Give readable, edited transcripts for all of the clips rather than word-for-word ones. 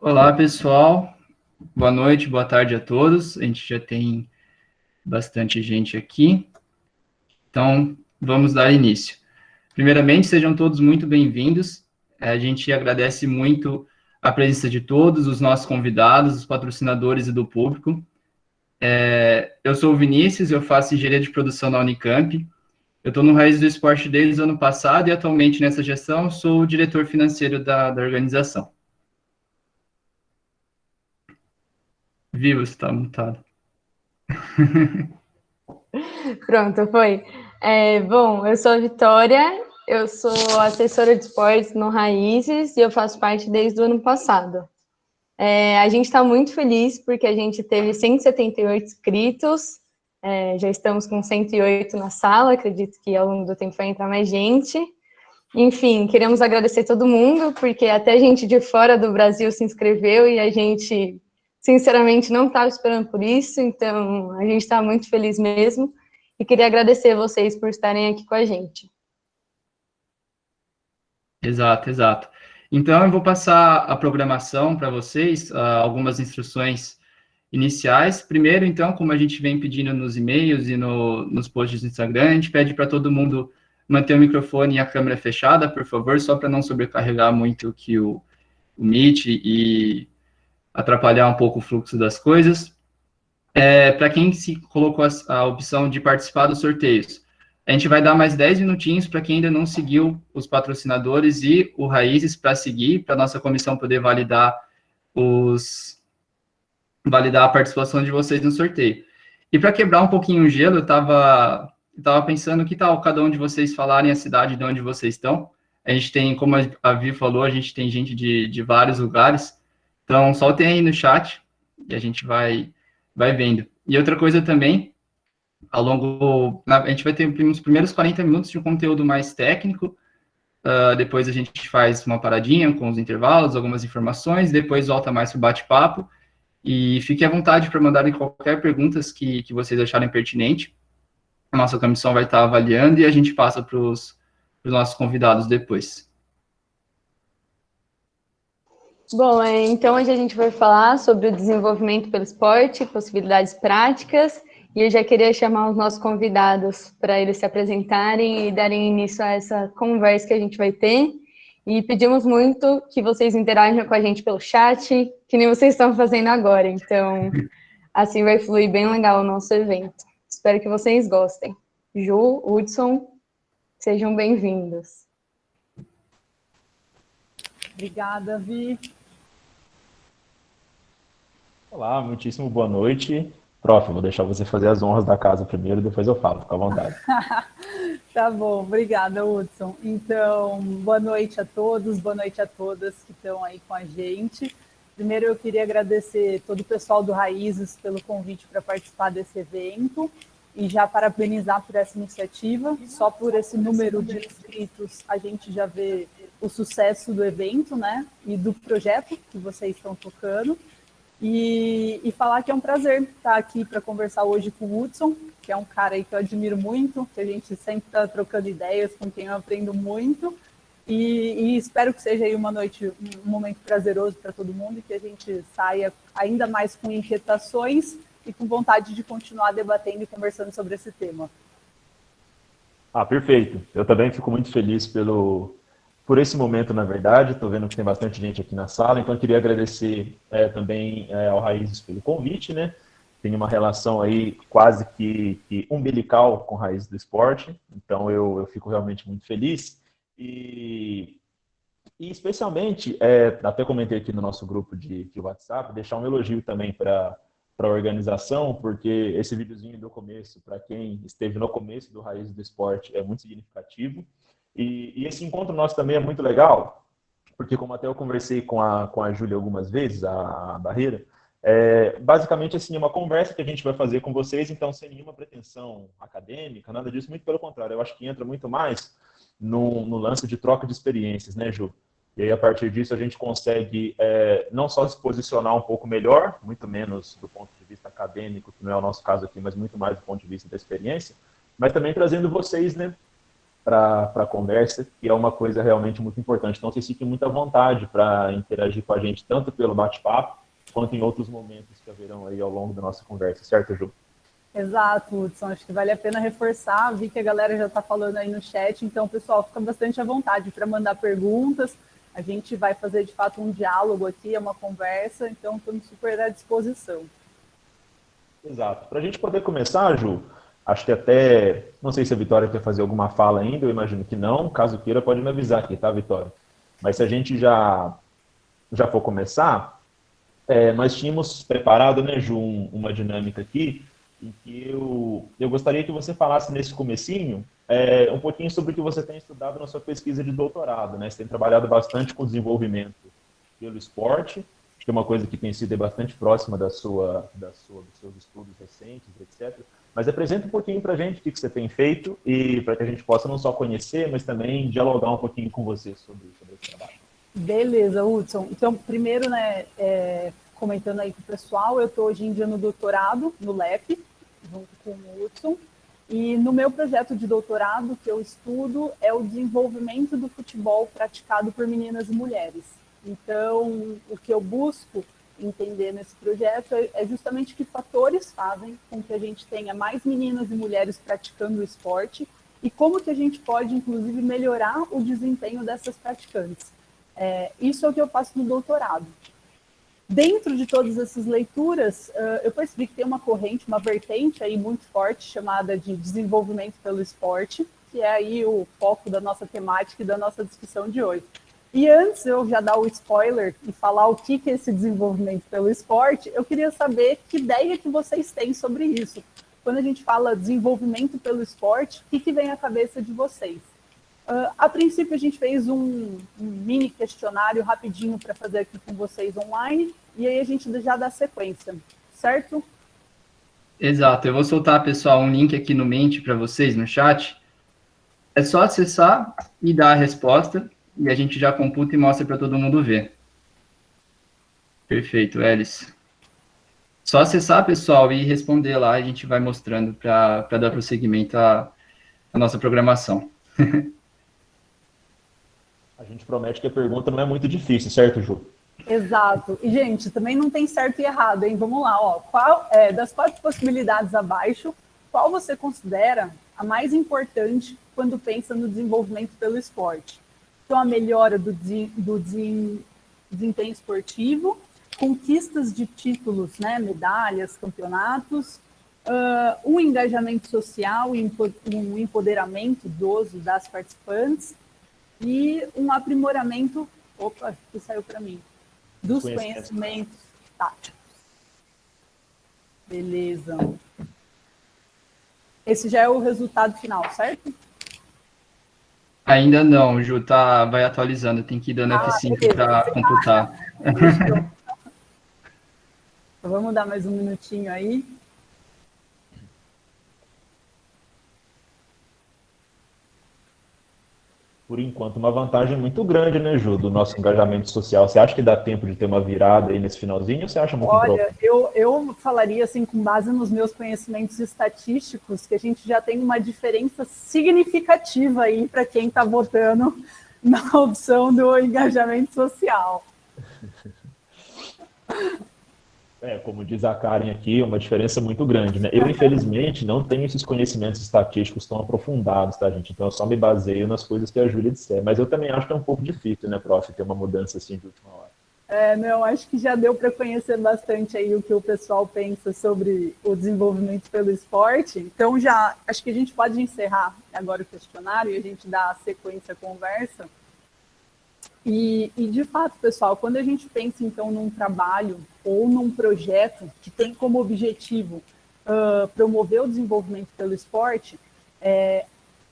Olá, pessoal. Boa noite, boa tarde a todos. A gente já tem bastante gente aqui, então vamos dar início. Primeiramente, sejam todos muito bem-vindos. A gente agradece muito a presença de todos, os nossos convidados, os patrocinadores e do público. Eu sou o Vinícius, eu faço engenharia de produção na Unicamp. Eu estou no Raiz do Esporte desde o ano passado e atualmente nessa gestão sou o diretor financeiro da organização. Viva, você está mutado. Pronto, foi. Bom, eu sou a Vitória, eu sou assessora de esportes no Raízes e eu faço parte desde o ano passado. A gente está muito feliz porque a gente teve 178 inscritos, já estamos com 108 na sala, acredito que ao longo do tempo vai entrar mais gente. Enfim, queremos agradecer todo mundo, porque até gente de fora do Brasil se inscreveu e a gente, sinceramente, não estava esperando por isso, então a gente está muito feliz mesmo. E queria agradecer vocês por estarem aqui com a gente. Exato, exato. Então, eu vou passar a programação para vocês, algumas instruções iniciais. Primeiro, então, como a gente vem pedindo nos e-mails e nos posts do Instagram, a gente pede para todo mundo manter o microfone e a câmera fechada, por favor, só para não sobrecarregar muito aqui o Meet e atrapalhar um pouco o fluxo das coisas. Para quem se colocou a opção de participar dos sorteios, a gente vai dar mais 10 minutinhos para quem ainda não seguiu os patrocinadores e o Raízes para seguir, para a nossa comissão poder validar a participação de vocês no sorteio. E para quebrar um pouquinho o gelo, eu estava pensando, que tal cada um de vocês falarem a cidade de onde vocês estão? A gente tem, como a Vi falou, a gente tem gente de vários lugares, então soltem aí no chat e a gente vai vendo. E outra coisa também, a gente vai ter uns primeiros 40 minutos de um conteúdo mais técnico, depois a gente faz uma paradinha com os intervalos, algumas informações, depois volta mais para o bate-papo, e fique à vontade para mandarem qualquer pergunta que vocês acharem pertinente. A nossa comissão vai estar avaliando e a gente passa para os nossos convidados depois. Bom, então hoje a gente vai falar sobre o desenvolvimento pelo esporte, possibilidades práticas, e eu já queria chamar os nossos convidados para eles se apresentarem e darem início a essa conversa que a gente vai ter. E pedimos muito que vocês interajam com a gente pelo chat, que nem vocês estão fazendo agora. Então, assim vai fluir bem legal o nosso evento. Espero que vocês gostem. Ju, Hudson, sejam bem-vindos. Obrigada, Vi. Olá, muitíssimo boa noite. Prof, eu vou deixar você fazer as honras da casa primeiro, depois eu falo, fica à vontade. Tá bom, obrigada, Hudson. Então, boa noite a todos, boa noite a todas que estão aí com a gente. Primeiro, eu queria agradecer todo o pessoal do Raízes pelo convite para participar desse evento e já parabenizar por essa iniciativa. Só por esse número de inscritos, a gente já vê o sucesso do evento, né, e do projeto que vocês estão tocando. E falar que é um prazer estar aqui para conversar hoje com o Hudson, que é um cara aí que eu admiro muito, que a gente sempre está trocando ideias, com quem eu aprendo muito. E espero que seja aí uma noite, um momento prazeroso para todo mundo e que a gente saia ainda mais com inquietações e com vontade de continuar debatendo e conversando sobre esse tema. Perfeito. Eu também fico muito feliz por esse momento, na verdade. Estou vendo que tem bastante gente aqui na sala, então eu queria agradecer também ao Raízes pelo convite, né? Tem uma relação aí quase que umbilical com Raízes do Esporte, então eu fico realmente muito feliz. E especialmente, até comentei aqui no nosso grupo de WhatsApp, deixar um elogio também para a organização, porque esse videozinho do começo, para quem esteve no começo do Raízes do Esporte, é muito significativo. E esse encontro nosso também é muito legal, porque como até eu conversei com a Júlia algumas vezes, a Barreira, basicamente assim, é uma conversa que a gente vai fazer com vocês, então sem nenhuma pretensão acadêmica, nada disso, muito pelo contrário, eu acho que entra muito mais no lance de troca de experiências, né, Ju? E aí, a partir disso, a gente consegue não só se posicionar um pouco melhor, muito menos do ponto de vista acadêmico, que não é o nosso caso aqui, mas muito mais do ponto de vista da experiência, mas também trazendo vocês, né, para a conversa, que é uma coisa realmente muito importante. Então, vocês fiquem muito à vontade para interagir com a gente, tanto pelo bate-papo, quanto em outros momentos que haverão aí ao longo da nossa conversa, certo, Ju? Exato, Hudson. Acho que vale a pena reforçar. Vi que a galera já está falando aí no chat, então, pessoal, fica bastante à vontade para mandar perguntas. A gente vai fazer, de fato, um diálogo aqui, é uma conversa, então estamos super à disposição. Exato. Para a gente poder começar, Ju, acho que até, não sei se a Vitória quer fazer alguma fala ainda, eu imagino que não, caso queira pode me avisar aqui, tá, Vitória? Mas se a gente já for começar, nós tínhamos preparado, né, Ju, uma dinâmica aqui, em que eu gostaria que você falasse nesse comecinho um pouquinho sobre o que você tem estudado na sua pesquisa de doutorado, né? Você tem trabalhado bastante com desenvolvimento pelo esporte, que é uma coisa que tem sido bastante próxima dos seus estudos recentes, etc. Mas apresenta um pouquinho para a gente o que você tem feito e para que a gente possa não só conhecer, mas também dialogar um pouquinho com você sobre esse trabalho. Beleza, Hudson. Então, primeiro, né, comentando aí com o pessoal, eu estou hoje em dia no doutorado, no LEP, junto com o Hudson, e no meu projeto de doutorado, que eu estudo, é o desenvolvimento do futebol praticado por meninas e mulheres. Então, o que eu busco entender nesse projeto é justamente que fatores fazem com que a gente tenha mais meninas e mulheres praticando o esporte e como que a gente pode, inclusive, melhorar o desempenho dessas praticantes. Isso é o que eu faço no doutorado. Dentro de todas essas leituras, eu percebi que tem uma corrente, uma vertente aí muito forte chamada de desenvolvimento pelo esporte, que é aí o foco da nossa temática e da nossa discussão de hoje. E antes eu já dar o spoiler e falar o que é esse desenvolvimento pelo esporte, eu queria saber que ideia que vocês têm sobre isso. Quando a gente fala desenvolvimento pelo esporte, o que vem à cabeça de vocês? A princípio, a gente fez um mini questionário rapidinho para fazer aqui com vocês online, e aí a gente já dá sequência, certo? Exato, eu vou soltar, pessoal, um link aqui no Mente para vocês, no chat. É só acessar e dar a resposta, e a gente já computa e mostra para todo mundo ver. Perfeito, Elis. Só acessar, pessoal, e responder lá, a gente vai mostrando para dar prosseguimento à nossa programação. A gente promete que a pergunta não é muito difícil, certo, Ju? Exato. E, gente, também não tem certo e errado, hein? Vamos lá, ó. Das 4 possibilidades abaixo, qual você considera a mais importante quando pensa no desenvolvimento pelo esporte? Então, a melhora do desempenho esportivo, conquistas de títulos, né, medalhas, campeonatos, um engajamento social e um empoderamento idoso das participantes e um aprimoramento, que saiu para mim, dos conhecimentos táticos. Beleza. Esse já é o resultado final, certo? Ainda não, Ju, vai atualizando, tem que ir dando F5 para computar. Então, vamos dar mais um minutinho aí. Por enquanto, uma vantagem muito grande, né, Ju, do nosso engajamento social. Você acha que dá tempo de ter uma virada aí nesse finalzinho ou você acha muito Olha, eu falaria, assim, com base nos meus conhecimentos estatísticos, que a gente já tem uma diferença significativa aí para quem está votando na opção do engajamento social. Como diz a Karen aqui, uma diferença muito grande, né? Eu, infelizmente, não tenho esses conhecimentos estatísticos tão aprofundados, tá, gente? Então, eu só me baseio nas coisas que a Júlia disser. Mas eu também acho que é um pouco difícil, né, prof, ter uma mudança assim de última hora. Não, acho que já deu para conhecer bastante aí o que o pessoal pensa sobre o desenvolvimento pelo esporte. Então, acho que a gente pode encerrar agora o questionário e a gente dá a sequência à conversa. E, de fato, pessoal, quando a gente pensa, então, num trabalho ou num projeto que tem como objetivo promover o desenvolvimento pelo esporte,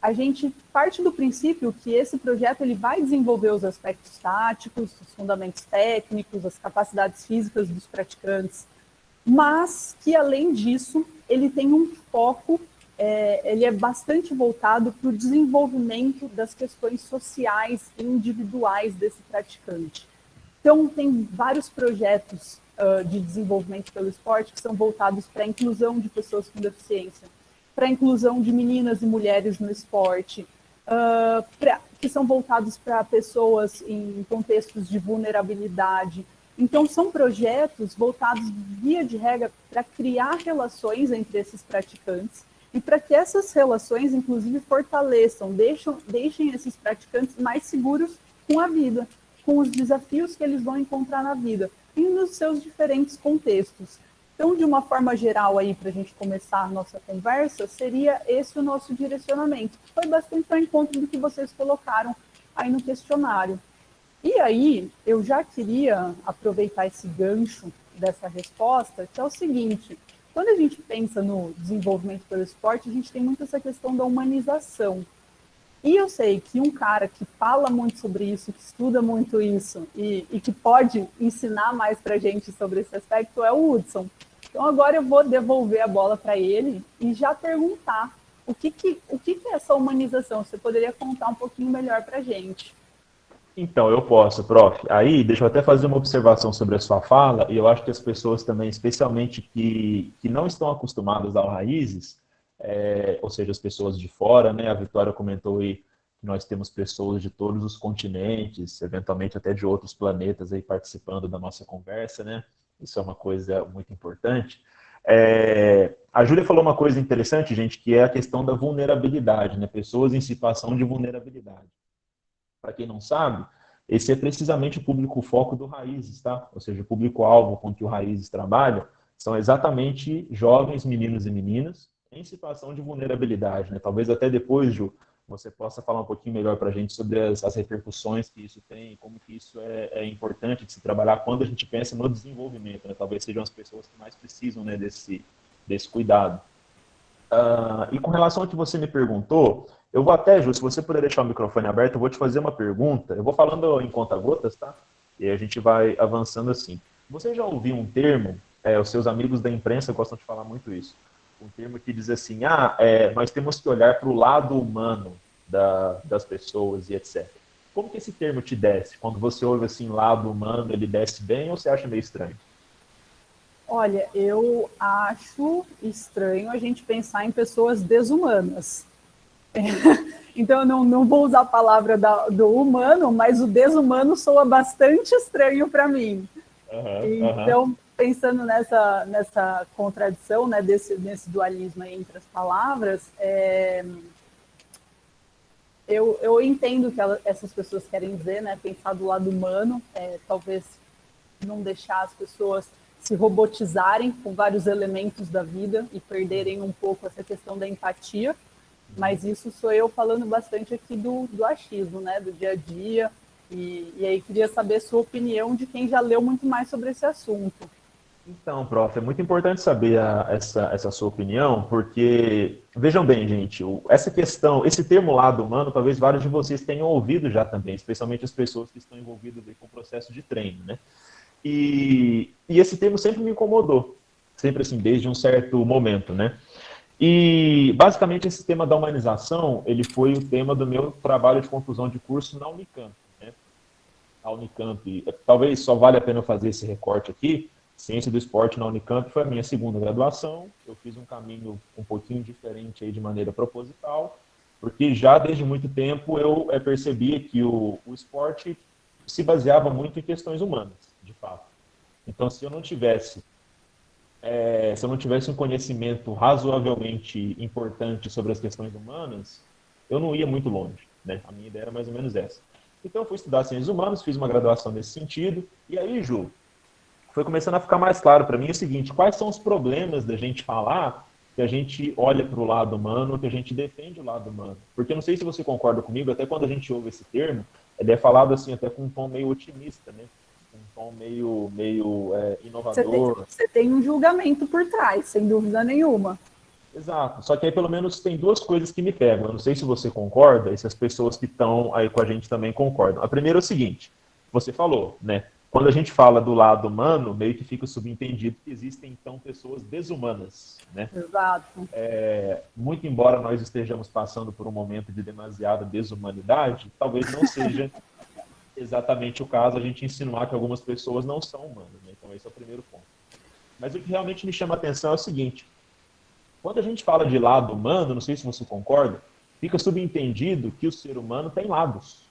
a gente parte do princípio que esse projeto ele vai desenvolver os aspectos táticos, os fundamentos técnicos, as capacidades físicas dos praticantes, mas que, além disso, ele tem um foco, ele é bastante voltado para o desenvolvimento das questões sociais e individuais desse praticante. Então, tem vários projetos de desenvolvimento pelo esporte que são voltados para a inclusão de pessoas com deficiência, para a inclusão de meninas e mulheres no esporte, que são voltados para pessoas em contextos de vulnerabilidade. Então, são projetos voltados, via de regra, para criar relações entre esses praticantes e para que essas relações, inclusive, fortaleçam, deixem esses praticantes mais seguros com a vida, com os desafios que eles vão encontrar na vida, e nos seus diferentes contextos. Então, de uma forma geral, aí, para a gente começar a nossa conversa, seria esse o nosso direcionamento, que foi bastante ao encontro do que vocês colocaram aí no questionário. E aí, eu já queria aproveitar esse gancho dessa resposta, que é o seguinte: quando a gente pensa no desenvolvimento pelo esporte, a gente tem muito essa questão da humanização. E eu sei que um cara que fala muito sobre isso, que estuda muito isso e que pode ensinar mais para a gente sobre esse aspecto é o Hudson. Então agora eu vou devolver a bola para ele e já perguntar o que é essa humanização. Você poderia contar um pouquinho melhor para a gente? Então, eu posso, prof. Aí, deixa eu até fazer uma observação sobre a sua fala, e eu acho que as pessoas também, especialmente que não estão acostumadas ao Raízes, ou seja, as pessoas de fora, né? A Vitória comentou aí que nós temos pessoas de todos os continentes, eventualmente até de outros planetas aí participando da nossa conversa, né? Isso é uma coisa muito importante. A Júlia falou uma coisa interessante, gente, que é a questão da vulnerabilidade, né? Pessoas em situação de vulnerabilidade. Para quem não sabe, esse é precisamente o público-foco do Raízes, tá? Ou seja, o público-alvo com que o Raízes trabalha são exatamente jovens meninos e meninas em situação de vulnerabilidade, né? Talvez até depois, Ju, você possa falar um pouquinho melhor para a gente sobre as repercussões que isso tem, como que isso é importante de se trabalhar quando a gente pensa no desenvolvimento, né? Talvez sejam as pessoas que mais precisam, né, desse cuidado. E com relação ao que você me perguntou, eu vou até, Ju, se você puder deixar o microfone aberto, eu vou te fazer uma pergunta. Eu vou falando em conta-gotas, tá? E a gente vai avançando assim. Você já ouviu um termo, os seus amigos da imprensa gostam de falar muito isso, um termo que diz assim, nós temos que olhar para o lado humano das pessoas e etc. Como que esse termo te desce? Quando você ouve assim, lado humano, ele desce bem ou você acha meio estranho? Olha, eu acho estranho a gente pensar em pessoas desumanas. Então, eu não vou usar a palavra do humano, mas o desumano soa bastante estranho para mim. Então, pensando nessa contradição, né, nesse dualismo aí entre as palavras, eu entendo o que essas pessoas querem dizer, né, pensar do lado humano, talvez não deixar as pessoas se robotizarem com vários elementos da vida e perderem um pouco essa questão da empatia. Mas isso sou eu falando bastante aqui do achismo, né, do dia a dia. E aí queria saber a sua opinião de quem já leu muito mais sobre esse assunto. Então, prof, é muito importante saber essa sua opinião, porque, vejam bem, gente, essa questão, esse termo lado humano, talvez vários de vocês tenham ouvido já também, especialmente as pessoas que estão envolvidas com o processo de treino, né? E esse termo sempre me incomodou, sempre assim, desde um certo momento, né? E, basicamente, esse tema da humanização, ele foi o tema do meu trabalho de conclusão de curso na Unicamp, né? A Unicamp, talvez só vale a pena eu fazer esse recorte aqui, Ciência do Esporte na Unicamp foi a minha segunda graduação, eu fiz um caminho um pouquinho diferente aí de maneira proposital, porque já desde muito tempo eu percebia que o esporte se baseava muito em questões humanas, de fato. Então, se eu não tivesse um conhecimento razoavelmente importante sobre as questões humanas, eu não ia muito longe, né? A minha ideia era mais ou menos essa. Então, eu fui estudar Ciências Humanas, fiz uma graduação nesse sentido, e aí, Ju, foi começando a ficar mais claro para mim o seguinte: quais são os problemas da gente falar que a gente olha para o lado humano, que a gente defende o lado humano? Porque eu não sei se você concorda comigo, até quando a gente ouve esse termo, ele é falado assim até com um tom meio otimista, né? Um tom meio inovador. Você tem um julgamento por trás, sem dúvida nenhuma. Exato. Só que aí pelo menos tem duas coisas que me pegam. Eu não sei se você concorda e se as pessoas que estão aí com a gente também concordam. A primeira é o seguinte: você falou, né? Quando a gente fala do lado humano, meio que fica subentendido que existem, então, pessoas desumanas, né? Exato. Muito embora nós estejamos passando por um momento de demasiada desumanidade, talvez não seja exatamente o caso a gente insinuar que algumas pessoas não são humanas, né? Então, esse é o primeiro ponto. Mas o que realmente me chama a atenção é o seguinte: quando a gente fala de lado humano, não sei se você concorda, fica subentendido que o ser humano tem lados.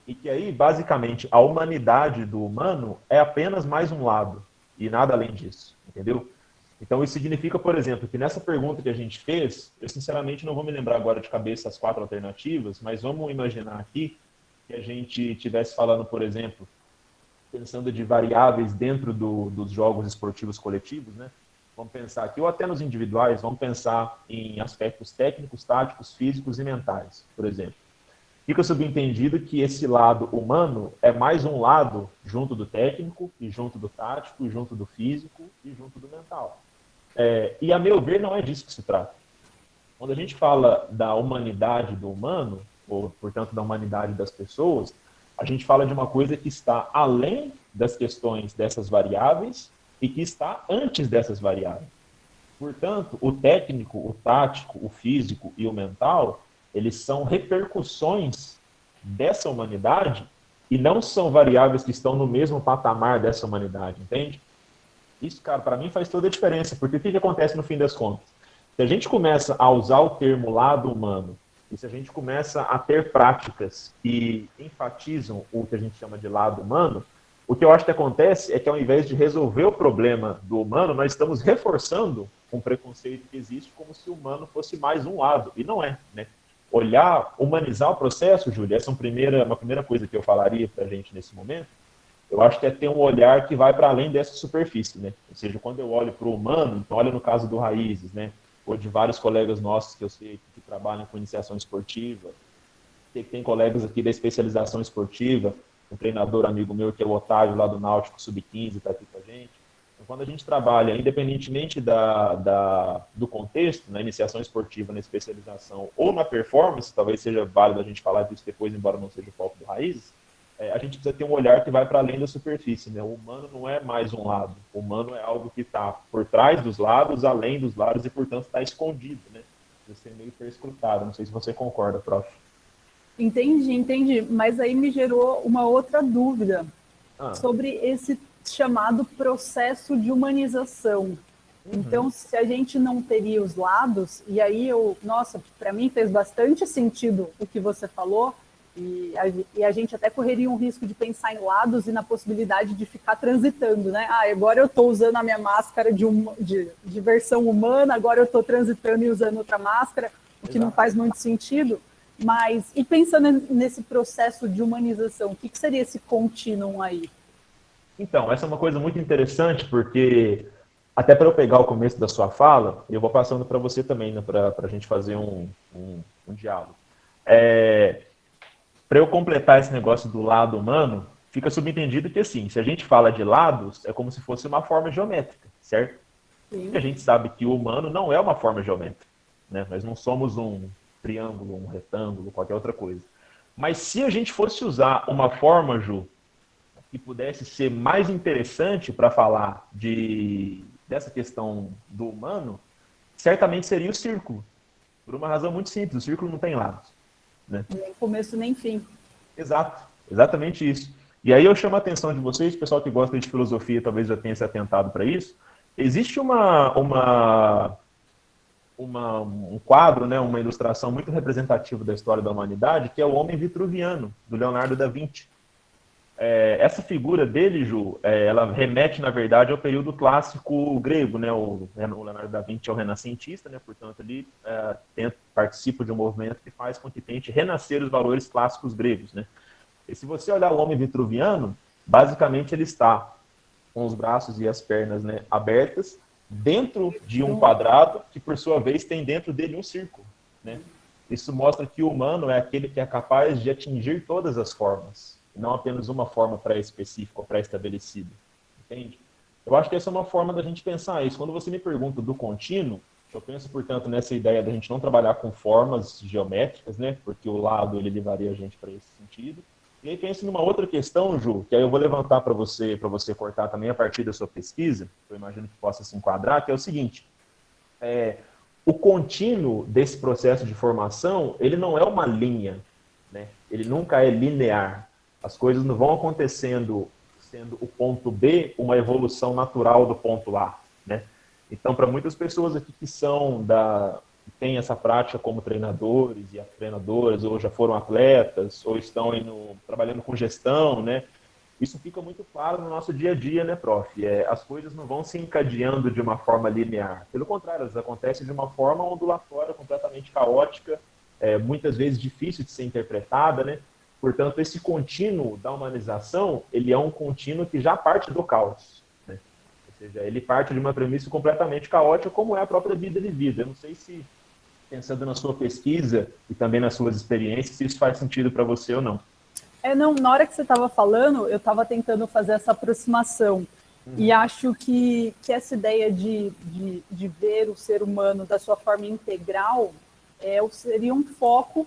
E que aí, basicamente, a humanidade do humano é apenas mais um lado, e nada além disso, entendeu? Então, isso significa, por exemplo, que nessa pergunta que a gente fez, eu sinceramente não vou me lembrar agora de cabeça as 4 alternativas, mas vamos imaginar aqui que a gente estivesse falando, por exemplo, pensando de variáveis dentro dos jogos esportivos coletivos, né? Vamos pensar aqui, ou até nos individuais, vamos pensar em aspectos técnicos, táticos, físicos e mentais, por exemplo. Fica subentendido que esse lado humano é mais um lado junto do técnico, e junto do tático, e junto do físico, e junto do mental. E, a meu ver, não é disso que se trata. Quando a gente fala da humanidade do humano, ou, portanto, da humanidade das pessoas, a gente fala de uma coisa que está além das questões dessas variáveis e que está antes dessas variáveis. Portanto, o técnico, o tático, o físico e o mental, eles são repercussões dessa humanidade e não são variáveis que estão no mesmo patamar dessa humanidade, entende? Isso, cara, para mim faz toda a diferença, porque o que acontece no fim das contas? Se a gente começa a usar o termo lado humano, e se a gente começa a ter práticas que enfatizam o que a gente chama de lado humano, o que eu acho que acontece é que ao invés de resolver o problema do humano, nós estamos reforçando um preconceito que existe como se o humano fosse mais um lado, e não é, né? Olhar, humanizar o processo, Júlia, essa é uma primeira coisa que eu falaria para a gente nesse momento. Eu acho que é ter um olhar que vai para além dessa superfície, né? Ou seja, quando eu olho para o humano, então olha no caso do Raízes, né? Ou de vários colegas nossos que eu sei que trabalham com iniciação esportiva, tem colegas aqui da especialização esportiva, um treinador amigo meu que é o Otávio lá do Náutico Sub-15 está aqui com a gente. Então, quando a gente trabalha, independentemente do contexto, na iniciação esportiva, na especialização ou na performance, talvez seja válido a gente falar disso depois, embora não seja o foco do Raízes, a gente precisa ter um olhar que vai para além da superfície, né? O humano não é mais um lado. O humano é algo que está por trás dos lados, além dos lados e, portanto, está escondido, né? Precisa ser meio perscrutado. Não sei se você concorda, prof. Entendi. Mas aí me gerou uma outra dúvida sobre esse chamado processo de humanização. Então, se a gente não teria os lados, e aí para mim fez bastante sentido o que você falou, e a gente até correria um risco de pensar em lados e na possibilidade de ficar transitando, né? Agora eu estou usando a minha máscara de versão humana, agora eu estou transitando e usando outra máscara, o que não faz muito sentido. Mas, e pensando nesse processo de humanização, o que seria esse contínuo aí? Então, essa é uma coisa muito interessante, porque até para eu pegar o começo da sua fala, eu vou passando para você também, né, para a gente fazer um diálogo. Para eu completar esse negócio do lado humano, fica subentendido que, assim, se a gente fala de lados, é como se fosse uma forma geométrica, certo? Sim. E a gente sabe que o humano não é uma forma geométrica, né? Nós não somos um triângulo, um retângulo, qualquer outra coisa. Mas se a gente fosse usar uma forma, Ju, que pudesse ser mais interessante para falar dessa questão do humano, certamente seria o círculo. Por uma razão muito simples, o círculo não tem lados. Né? Nem começo nem fim. Exato, exatamente isso. E aí eu chamo a atenção de vocês, pessoal que gosta de filosofia talvez já tenha se atentado para isso. Existe um quadro, né, uma ilustração muito representativa da história da humanidade, que é o Homem Vitruviano, do Leonardo da Vinci. Essa figura dele, Ju, ela remete, na verdade, ao período clássico grego, né? O Leonardo da Vinci é o renascentista, né? Portanto, ele participa de um movimento que faz com que tente renascer os valores clássicos gregos, né? E se você olhar o homem vitruviano, basicamente ele está com os braços e as pernas, né, abertas, dentro de um quadrado, que por sua vez tem dentro dele um círculo, né? Isso mostra que o humano é aquele que é capaz de atingir todas as formas, não apenas uma forma pré-específica ou pré-estabelecida, entende? Eu acho que essa é uma forma da gente pensar isso. Quando você me pergunta do contínuo, eu penso, portanto, nessa ideia da gente não trabalhar com formas geométricas, né? Porque o lado, ele levaria a gente para esse sentido. E aí penso numa outra questão, Ju, que aí eu vou levantar para você cortar também a partir da sua pesquisa, que eu imagino que possa se enquadrar, que é o seguinte: o contínuo desse processo de formação, ele não é uma linha, né? Ele nunca é linear. As coisas não vão acontecendo sendo o ponto B uma evolução natural do ponto A, né? Então, para muitas pessoas aqui que são têm essa prática como treinadores e treinadoras, ou já foram atletas, ou estão trabalhando com gestão, né? Isso fica muito claro no nosso dia a dia, né, prof? As coisas não vão se encadeando de uma forma linear. Pelo contrário, elas acontecem de uma forma ondulatória, completamente caótica, muitas vezes difícil de ser interpretada, né? Portanto, esse contínuo da humanização, ele é um contínuo que já parte do caos, né? Ou seja, ele parte de uma premissa completamente caótica, como é a própria vida vivida. Eu não sei se, pensando na sua pesquisa e também nas suas experiências, se isso faz sentido para você ou não. Não, na hora que você estava falando, eu estava tentando fazer essa aproximação. E acho que essa ideia de ver o ser humano da sua forma integral seria um foco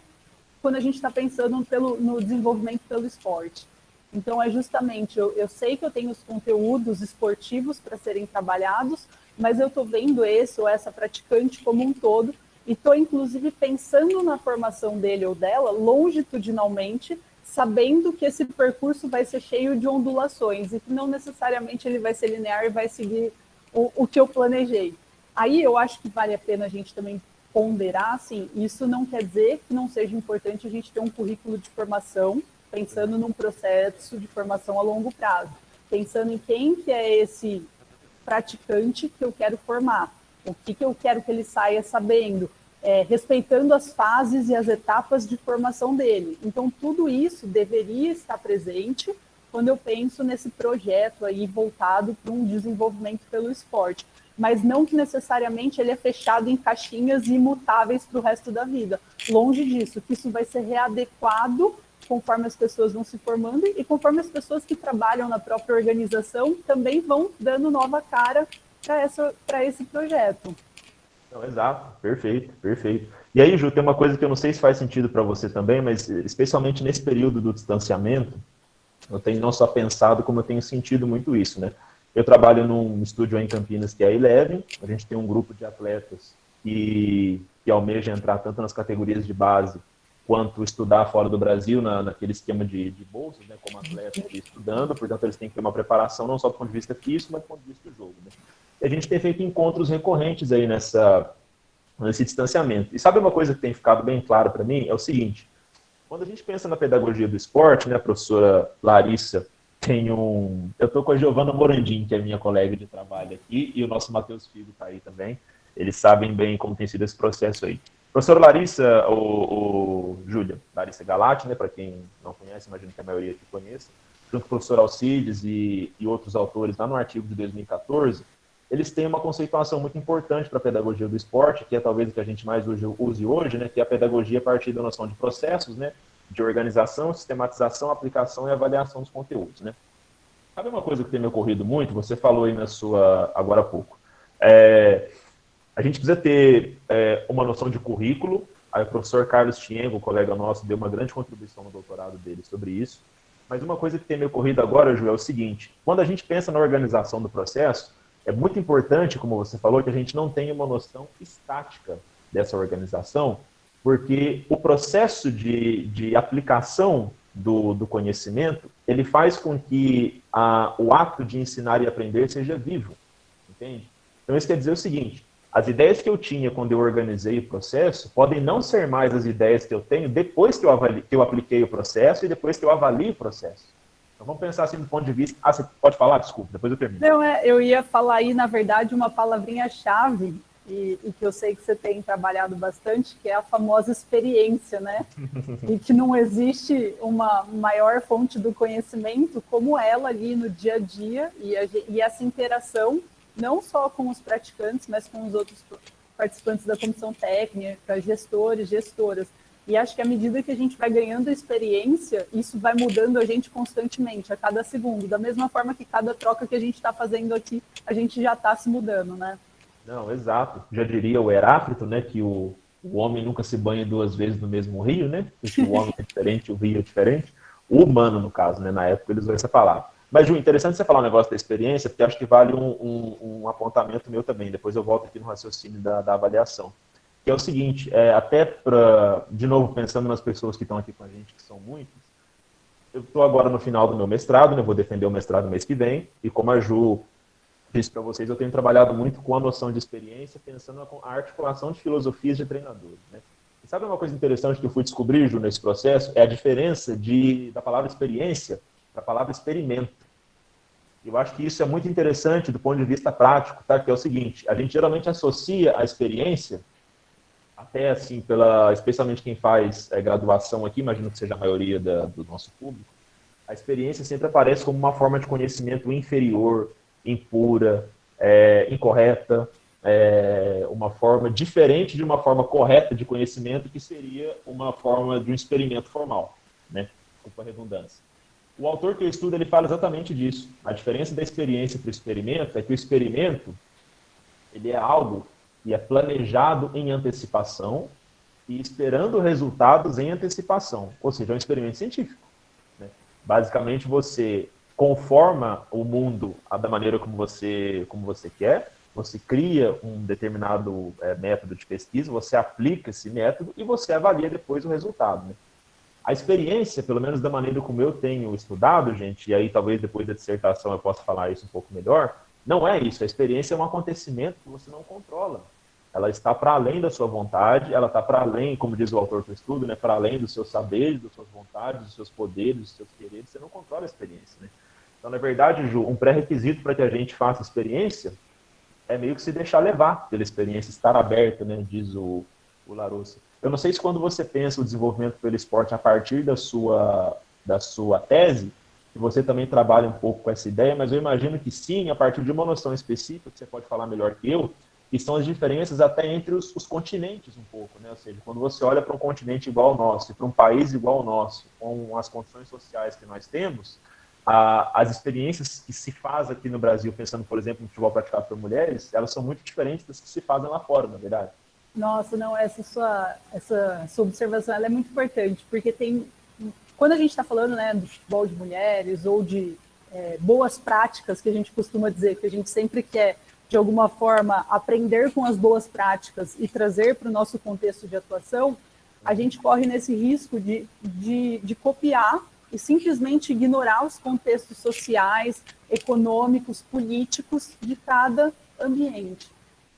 quando a gente está pensando no desenvolvimento pelo esporte. Então, é justamente, eu sei que eu tenho os conteúdos esportivos para serem trabalhados, mas eu estou vendo esse ou essa praticante como um todo, e estou, inclusive, pensando na formação dele ou dela longitudinalmente, sabendo que esse percurso vai ser cheio de ondulações e que não necessariamente ele vai ser linear e vai seguir o que eu planejei. Aí eu acho que vale a pena a gente também ponderar, assim, isso não quer dizer que não seja importante a gente ter um currículo de formação, pensando num processo de formação a longo prazo, pensando em quem que é esse praticante que eu quero formar, o que eu quero que ele saia sabendo, respeitando as fases e as etapas de formação dele. Então, tudo isso deveria estar presente quando eu penso nesse projeto aí voltado para um desenvolvimento pelo esporte, mas não que necessariamente ele é fechado em caixinhas imutáveis para o resto da vida. Longe disso, que isso vai ser readequado conforme as pessoas vão se formando e conforme as pessoas que trabalham na própria organização também vão dando nova cara para esse projeto. Não, exato, perfeito, perfeito. E aí, Ju, tem uma coisa que eu não sei se faz sentido para você também, mas especialmente nesse período do distanciamento, eu tenho não só pensado, como eu tenho sentido muito isso, né? Eu trabalho num estúdio aí em Campinas, que é a Eleven, a gente tem um grupo de atletas que almeja entrar tanto nas categorias de base, quanto estudar fora do Brasil, naquele esquema de bolsas, né, como atleta estudando, portanto eles têm que ter uma preparação não só do ponto de vista físico, mas do ponto de vista do jogo, né? E a gente tem feito encontros recorrentes aí nesse distanciamento. E sabe uma coisa que tem ficado bem claro para mim? É o seguinte, quando a gente pensa na pedagogia do esporte, né, a professora Larissa eu estou com a Giovana Morandim, que é minha colega de trabalho aqui, e o nosso Matheus Figo está aí também. Eles sabem bem como tem sido esse processo aí. Professora Larissa, Júlia, Larissa Galati, né, para quem não conhece, imagino que a maioria aqui conheça, junto com o professor Alcides e outros autores lá no artigo de 2014, eles têm uma conceituação muito importante para a pedagogia do esporte, que é talvez o que a gente mais use hoje, né, que é a pedagogia a partir da noção de processos, né, de organização, sistematização, aplicação e avaliação dos conteúdos, né. Sabe uma coisa que tem me ocorrido muito? Você falou aí agora há pouco. A gente precisa ter uma noção de currículo. Aí o professor Carlos Tiengo, colega nosso, deu uma grande contribuição no doutorado dele sobre isso. Mas uma coisa que tem me ocorrido agora, Ju, é o seguinte. Quando a gente pensa na organização do processo, é muito importante, como você falou, que a gente não tenha uma noção estática dessa organização, porque o processo de aplicação do conhecimento, ele faz com que o ato de ensinar e aprender seja vivo, entende? Então isso quer dizer o seguinte, as ideias que eu tinha quando eu organizei o processo podem não ser mais as ideias que eu tenho depois que eu apliquei o processo e depois que eu avalio o processo. Então vamos pensar assim do ponto de vista... você pode falar? Desculpa, depois eu termino. Não, eu ia falar aí, na verdade, uma palavrinha-chave, e que eu sei que você tem trabalhado bastante, que é a famosa experiência, né? E que não existe uma maior fonte do conhecimento como ela ali no dia a dia, e essa interação, não só com os praticantes, mas com os outros participantes da comissão técnica, gestores, gestoras. E acho que à medida que a gente vai ganhando experiência, isso vai mudando a gente constantemente, a cada segundo. Da mesma forma que cada troca que a gente está fazendo aqui, a gente já está se mudando, né? Não, exato. Já diria o Heráclito, né, que o homem nunca se banha duas vezes no mesmo rio, né? Porque o homem é diferente, o rio é diferente. O humano, no caso, né? Na época ele usou essa palavra. Mas, Ju, interessante você falar um negócio da experiência, porque acho que vale um apontamento meu também. Depois eu volto aqui no raciocínio da avaliação. Que é o seguinte, de novo, pensando nas pessoas que estão aqui com a gente, que são muitas, eu estou agora no final do meu mestrado, né, vou defender o mestrado no mês que vem, e como a Ju disse para vocês, eu tenho trabalhado muito com a noção de experiência, pensando na articulação de filosofias de treinadores, né? E sabe uma coisa interessante que eu fui descobrir, Ju, nesse processo? É a diferença da palavra experiência para a palavra experimento. Eu acho que isso é muito interessante do ponto de vista prático, tá? Que é o seguinte, a gente geralmente associa a experiência, até assim, especialmente quem faz graduação aqui, imagino que seja a maioria do nosso público, a experiência sempre aparece como uma forma de conhecimento inferior, impura, incorreta, uma forma diferente de uma forma correta de conhecimento, que seria uma forma de um experimento formal, né? Desculpa a redundância. O autor que eu estudo, ele fala exatamente disso. A diferença da experiência para o experimento é que o experimento, ele é algo que é planejado em antecipação e esperando resultados em antecipação. Ou seja, é um experimento científico, né? Basicamente, você conforma o mundo da maneira como você quer, você cria um determinado método de pesquisa, você aplica esse método e você avalia depois o resultado, né? A experiência, pelo menos da maneira como eu tenho estudado, gente, e aí talvez depois da dissertação eu possa falar isso um pouco melhor, não é isso. A experiência é um acontecimento que você não controla. Ela está para além da sua vontade, ela está para além, como diz o autor do estudo, né, para além dos seus saberes, das suas vontades, dos seus poderes, dos seus quereres. Você não controla a experiência, né? Então, na verdade, Ju, um pré-requisito para que a gente faça experiência é meio que se deixar levar pela experiência, estar aberto, né, diz o Larousse. Eu não sei se quando você pensa o desenvolvimento pelo esporte a partir da sua tese, que você também trabalha um pouco com essa ideia, mas eu imagino que sim, a partir de uma noção específica, que você pode falar melhor que eu, que são as diferenças até entre os continentes um pouco, né? Ou seja, quando você olha para um continente igual ao nosso, e para um país igual ao nosso, com as condições sociais que nós temos, as experiências que se faz aqui no Brasil, pensando, por exemplo, no futebol praticado por mulheres, elas são muito diferentes das que se fazem lá fora, na verdade. Nossa, não, essa sua observação ela é muito importante, porque quando a gente está falando, né, do futebol de mulheres ou de boas práticas, que a gente costuma dizer, que a gente sempre quer, de alguma forma, aprender com as boas práticas e trazer para o nosso contexto de atuação, a gente corre nesse risco de copiar e simplesmente ignorar os contextos sociais, econômicos, políticos de cada ambiente.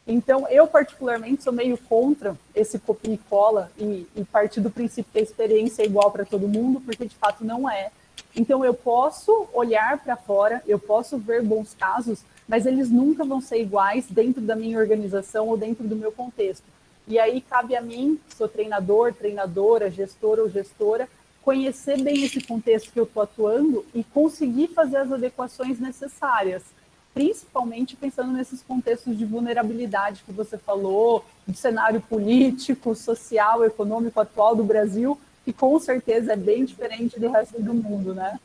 Então, eu particularmente sou meio contra esse copia e cola e partir do princípio que a experiência é igual para todo mundo, porque de fato não é. Então, eu posso olhar para fora, eu posso ver bons casos, mas eles nunca vão ser iguais dentro da minha organização ou dentro do meu contexto. E aí cabe a mim, que sou treinador, treinadora, gestor ou gestora, conhecer bem esse contexto que eu estou atuando e conseguir fazer as adequações necessárias, principalmente pensando nesses contextos de vulnerabilidade que você falou, do cenário político, social, econômico atual do Brasil, que com certeza é bem diferente do resto do mundo, né?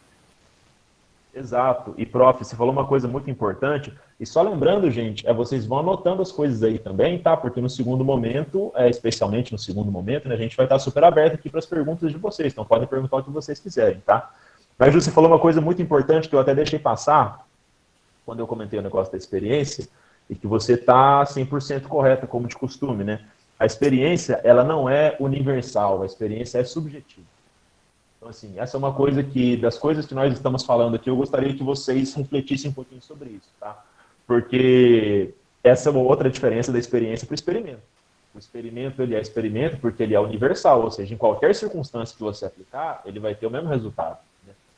Exato. E, prof, você falou uma coisa muito importante, e só lembrando, gente, vocês vão anotando as coisas aí também, tá? Porque no segundo momento, especialmente no segundo momento, né, a gente vai estar super aberto aqui para as perguntas de vocês, então podem perguntar o que vocês quiserem, tá? Mas você falou uma coisa muito importante que eu até deixei passar, quando eu comentei o negócio da experiência, e que você está 100% correta, como de costume, né? A experiência, ela não é universal, a experiência é subjetiva. Então, assim, essa é uma coisa que, das coisas que nós estamos falando aqui, eu gostaria que vocês refletissem um pouquinho sobre isso, tá? Porque essa é uma outra diferença da experiência para o experimento. O experimento, ele é experimento porque ele é universal, ou seja, em qualquer circunstância que você aplicar, ele vai ter o mesmo resultado.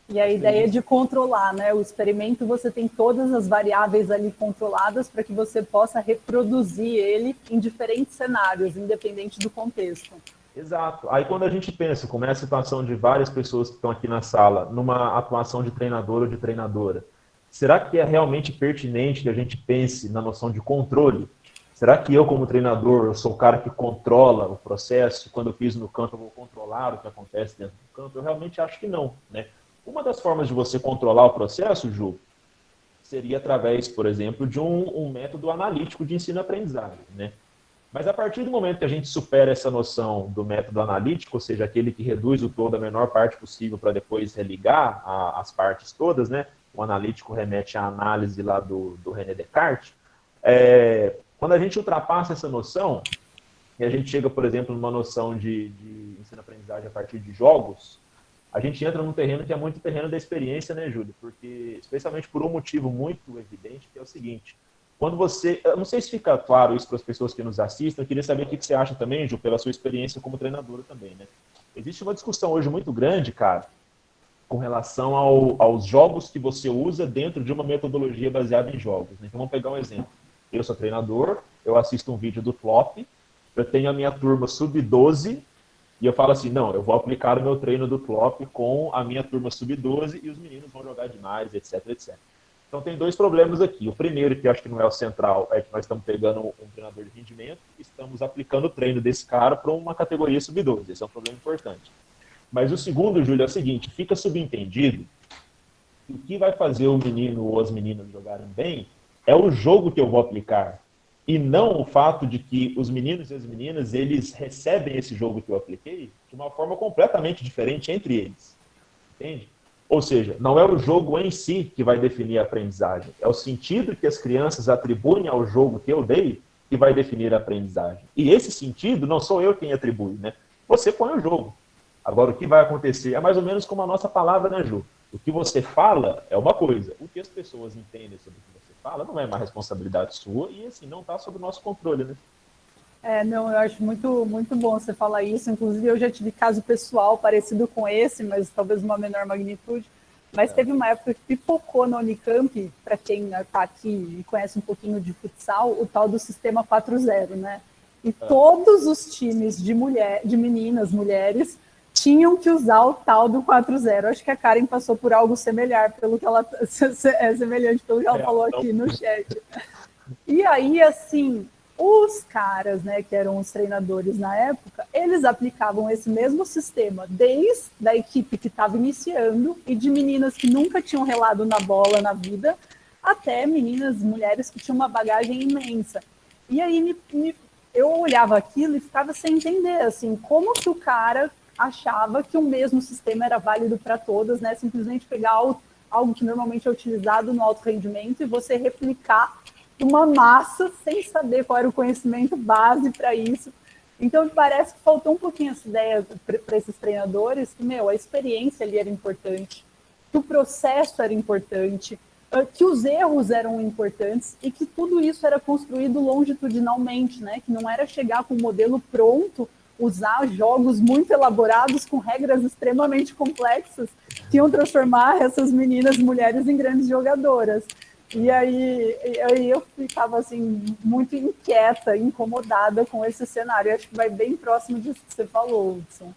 E a ideia é de controlar, né? O experimento, você tem todas as variáveis ali controladas para que você possa reproduzir ele em diferentes cenários, independente do contexto. Exato. Aí quando a gente pensa, como é a situação de várias pessoas que estão aqui na sala, numa atuação de treinador ou de treinadora, será que é realmente pertinente que a gente pense na noção de controle? Será que eu, como treinador, eu sou o cara que controla o processo? Quando eu piso no campo, eu vou controlar o que acontece dentro do campo? Eu realmente acho que não, né? Uma das formas de você controlar o processo, Ju, seria através, por exemplo, de um método analítico de ensino-aprendizagem, né? Mas a partir do momento que a gente supera essa noção do método analítico, ou seja, aquele que reduz o todo a menor parte possível para depois religar as partes todas, né? O analítico remete à análise lá do René Descartes. Quando a gente ultrapassa essa noção, e a gente chega, por exemplo, numa noção de ensino-aprendizagem a partir de jogos, a gente entra num terreno que é muito terreno da experiência, né, Júlio? Porque, especialmente por um motivo muito evidente, que é o seguinte: quando você... Eu não sei se fica claro isso para as pessoas que nos assistem, eu queria saber o que você acha também, Ju, pela sua experiência como treinadora também, né? Existe uma discussão hoje muito grande, cara, com relação aos jogos que você usa dentro de uma metodologia baseada em jogos, né? Então, vamos pegar um exemplo. Eu sou treinador, eu assisto um vídeo do Flop, eu tenho a minha turma sub-12, e eu falo assim, não, eu vou aplicar o meu treino do Flop com a minha turma sub-12 e os meninos vão jogar demais, etc, etc. Então tem dois problemas aqui. O primeiro, que eu acho que não é o central, é que nós estamos pegando um treinador de rendimento e estamos aplicando o treino desse cara para uma categoria sub-12. Esse é um problema importante. Mas o segundo, Júlio, é o seguinte, fica subentendido que o que vai fazer o menino ou as meninas jogarem bem é o jogo que eu vou aplicar, e não o fato de que os meninos e as meninas, eles recebem esse jogo que eu apliquei de uma forma completamente diferente entre eles. Entende? Ou seja, não é o jogo em si que vai definir a aprendizagem, é o sentido que as crianças atribuem ao jogo que eu dei que vai definir a aprendizagem. E esse sentido não sou eu quem atribui, né? Você põe o jogo. Agora, o que vai acontecer é mais ou menos como a nossa palavra, né, Ju? O que você fala é uma coisa. O que as pessoas entendem sobre o que você fala não é uma responsabilidade sua e, assim, não está sob o nosso controle, né? Não, eu acho muito, muito bom você falar isso. Inclusive, eu já tive caso pessoal parecido com esse, mas talvez uma menor magnitude. Mas teve uma época que pipocou na Unicamp, para quem está aqui e conhece um pouquinho de futsal, o tal do sistema 4-0, né? E todos os times de meninas, mulheres, tinham que usar o tal do 4-0. Acho que a Karen passou por algo semelhante pelo que ela falou aqui no chat. E aí, assim, os caras, né, que eram os treinadores na época, eles aplicavam esse mesmo sistema desde a equipe que estava iniciando e de meninas que nunca tinham relado na bola na vida, até meninas, mulheres que tinham uma bagagem imensa. E aí eu olhava aquilo e ficava sem entender, assim, como que o cara achava que o mesmo sistema era válido para todas, né? Simplesmente pegar algo que normalmente é utilizado no alto rendimento e você replicar uma massa sem saber qual era o conhecimento base para isso. Então, parece que faltou um pouquinho essa ideia para esses treinadores que, a experiência ali era importante, que o processo era importante, que os erros eram importantes e que tudo isso era construído longitudinalmente, né? Que não era chegar com um modelo pronto, usar jogos muito elaborados com regras extremamente complexas que iam transformar essas meninas, mulheres, em grandes jogadoras. E aí eu ficava assim muito inquieta, incomodada com esse cenário. Eu acho que vai bem próximo disso que você falou, Hudson.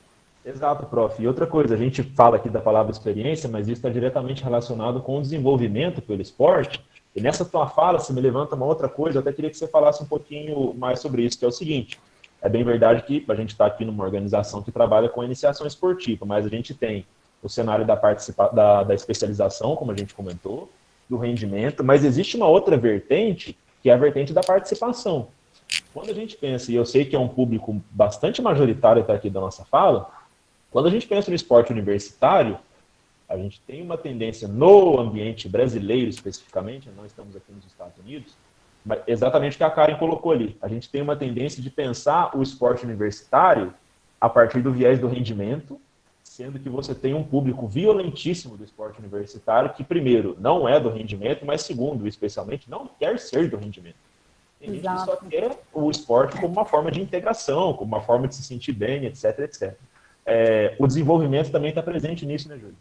Exato, prof. E outra coisa, a gente fala aqui da palavra experiência, mas isso está diretamente relacionado com o desenvolvimento pelo esporte. E nessa tua fala, você me levanta uma outra coisa, eu até queria que você falasse um pouquinho mais sobre isso, que é o seguinte. É bem verdade que a gente está aqui numa organização que trabalha com iniciação esportiva, mas a gente tem o cenário da especialização, como a gente comentou, do rendimento, mas existe uma outra vertente, que é a vertente da participação. Quando a gente pensa, e eu sei que é um público bastante majoritário está aqui da nossa fala, quando a gente pensa no esporte universitário, a gente tem uma tendência no ambiente brasileiro especificamente, nós estamos aqui nos Estados Unidos, exatamente o que a Karen colocou ali. A gente tem uma tendência de pensar o esporte universitário a partir do viés do rendimento, sendo que você tem um público violentíssimo do esporte universitário que, primeiro, não é do rendimento, mas, segundo, especialmente, não quer ser do rendimento. Tem gente que só quer o esporte como uma forma de integração, como uma forma de se sentir bem, etc, etc. O desenvolvimento também está presente nisso, né, Júlio?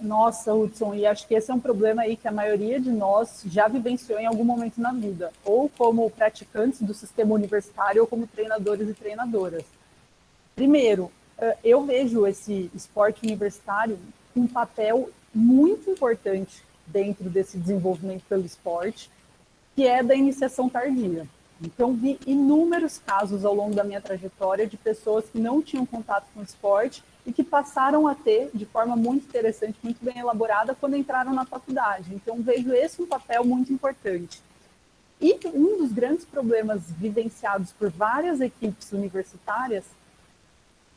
Nossa, Hudson, e acho que esse é um problema aí que a maioria de nós já vivenciou em algum momento na vida, ou como praticantes do sistema universitário, ou como treinadores e treinadoras. Primeiro, eu vejo esse esporte universitário com um papel muito importante dentro desse desenvolvimento pelo esporte, que é da iniciação tardia. Então, vi inúmeros casos ao longo da minha trajetória de pessoas que não tinham contato com o esporte e que passaram a ter de forma muito interessante, muito bem elaborada, quando entraram na faculdade. Então, vejo esse um papel muito importante. E um dos grandes problemas vivenciados por várias equipes universitárias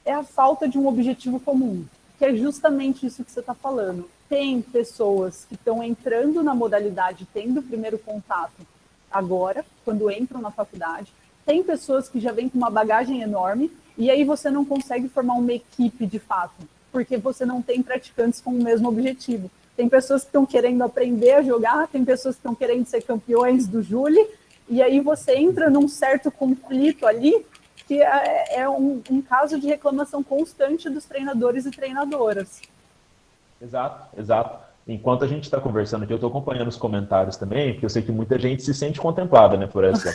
é a falta de um objetivo comum, que é justamente isso que você está falando. Tem pessoas que estão entrando na modalidade, tendo o primeiro contato agora, quando entram na faculdade. Tem pessoas que já vêm com uma bagagem enorme, e aí você não consegue formar uma equipe de fato, porque você não tem praticantes com o mesmo objetivo. tem pessoas que estão querendo aprender a jogar, tem pessoas que estão querendo ser campeões do Júli, e aí você entra num certo conflito ali, que é um caso de reclamação constante dos treinadores e treinadoras. Exato, exato. Enquanto a gente está conversando aqui, eu estou acompanhando os comentários também, porque eu sei que muita gente se sente contemplada, né, por essa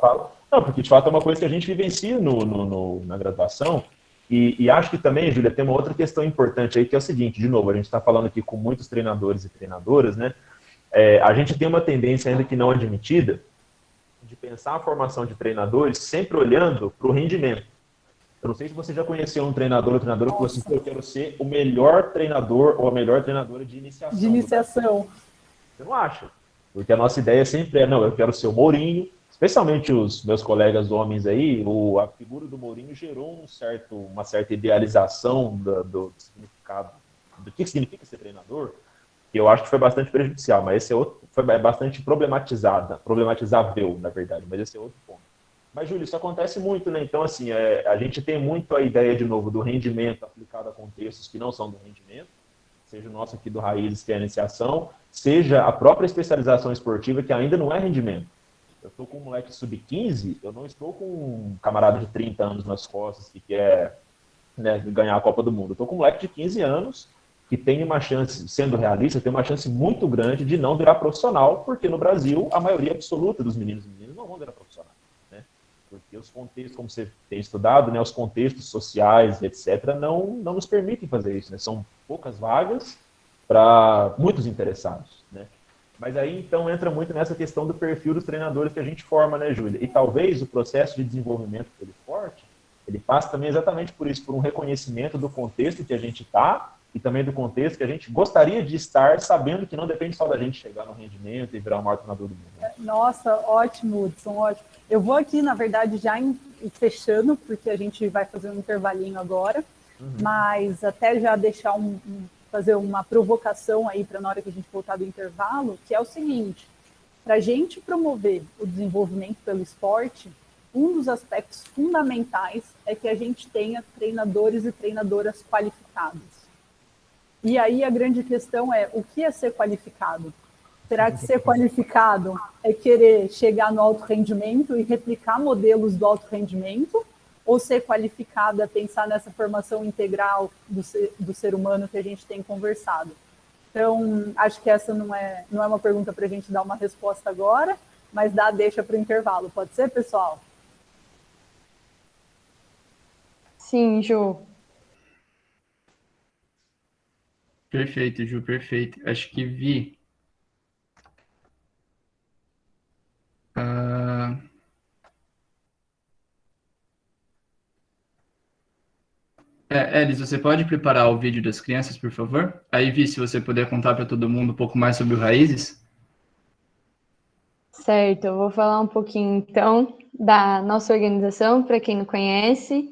fala. Não, porque de fato é uma coisa que a gente vivencia na graduação. E acho que também, Júlia, tem uma outra questão importante aí, que é o seguinte, de novo, a gente está falando aqui com muitos treinadores e treinadoras, né? A gente tem uma tendência ainda que não admitida de pensar a formação de treinadores sempre olhando para o rendimento. Eu não sei se você já conheceu um treinador ou treinadora que falou assim, eu quero ser o melhor treinador ou a melhor treinadora de iniciação. De iniciação. Você não acha? Porque a nossa ideia sempre é, não, eu quero ser o Mourinho, especialmente os meus colegas homens aí, a figura do Mourinho gerou uma certa idealização do significado, do que significa ser treinador, que eu acho que foi bastante prejudicial, mas esse é outro, foi bastante problematizável, na verdade, mas esse é outro ponto. Mas, Júlio, isso acontece muito, né? Então, assim, a gente tem muito a ideia, de novo, do rendimento aplicado a contextos que não são do rendimento, seja o nosso aqui do Raízes, que é a iniciação, seja a própria especialização esportiva, que ainda não é rendimento. Eu estou com um moleque sub-15, eu não estou com um camarada de 30 anos nas costas que quer, né, ganhar a Copa do Mundo. Eu estou com um moleque de 15 anos que tem uma chance, sendo realista, tem uma chance muito grande de não virar profissional, porque no Brasil a maioria absoluta dos meninos e meninas não vão virar profissional. Porque os contextos, como você tem estudado, né, os contextos sociais, etc., não nos permitem fazer isso. Né? São poucas vagas para muitos interessados. Né? Mas aí, então, entra muito nessa questão do perfil dos treinadores que a gente forma, né, Júlia? E talvez o processo de desenvolvimento do esporte, ele passa também exatamente por isso, por um reconhecimento do contexto que a gente está e também do contexto que a gente gostaria de estar, sabendo que não depende só da gente chegar no rendimento e virar o maior treinador do mundo. Né? Nossa, ótimo, Hudson, ótimo. Eu vou aqui, na verdade, já fechando, porque a gente vai fazer um intervalinho agora, mas até já deixar fazer uma provocação aí para na hora que a gente voltar do intervalo, que é o seguinte, para a gente promover o desenvolvimento pelo esporte, um dos aspectos fundamentais é que a gente tenha treinadores e treinadoras qualificados. E aí a grande questão é, o que é ser qualificado? Será que ser qualificado é querer chegar no alto rendimento e replicar modelos do alto rendimento? Ou ser qualificado é pensar nessa formação integral do ser humano que a gente tem conversado? Então, acho que essa não é uma pergunta para a gente dar uma resposta agora, mas deixa para o intervalo. Pode ser, pessoal? Sim, Ju. Perfeito, Ju, perfeito. Acho que Vi. Elis, você pode preparar o vídeo das crianças, por favor? Aí, Vi, se você puder contar para todo mundo um pouco mais sobre o Raízes. Certo, eu vou falar um pouquinho, então, da nossa organização, para quem não conhece.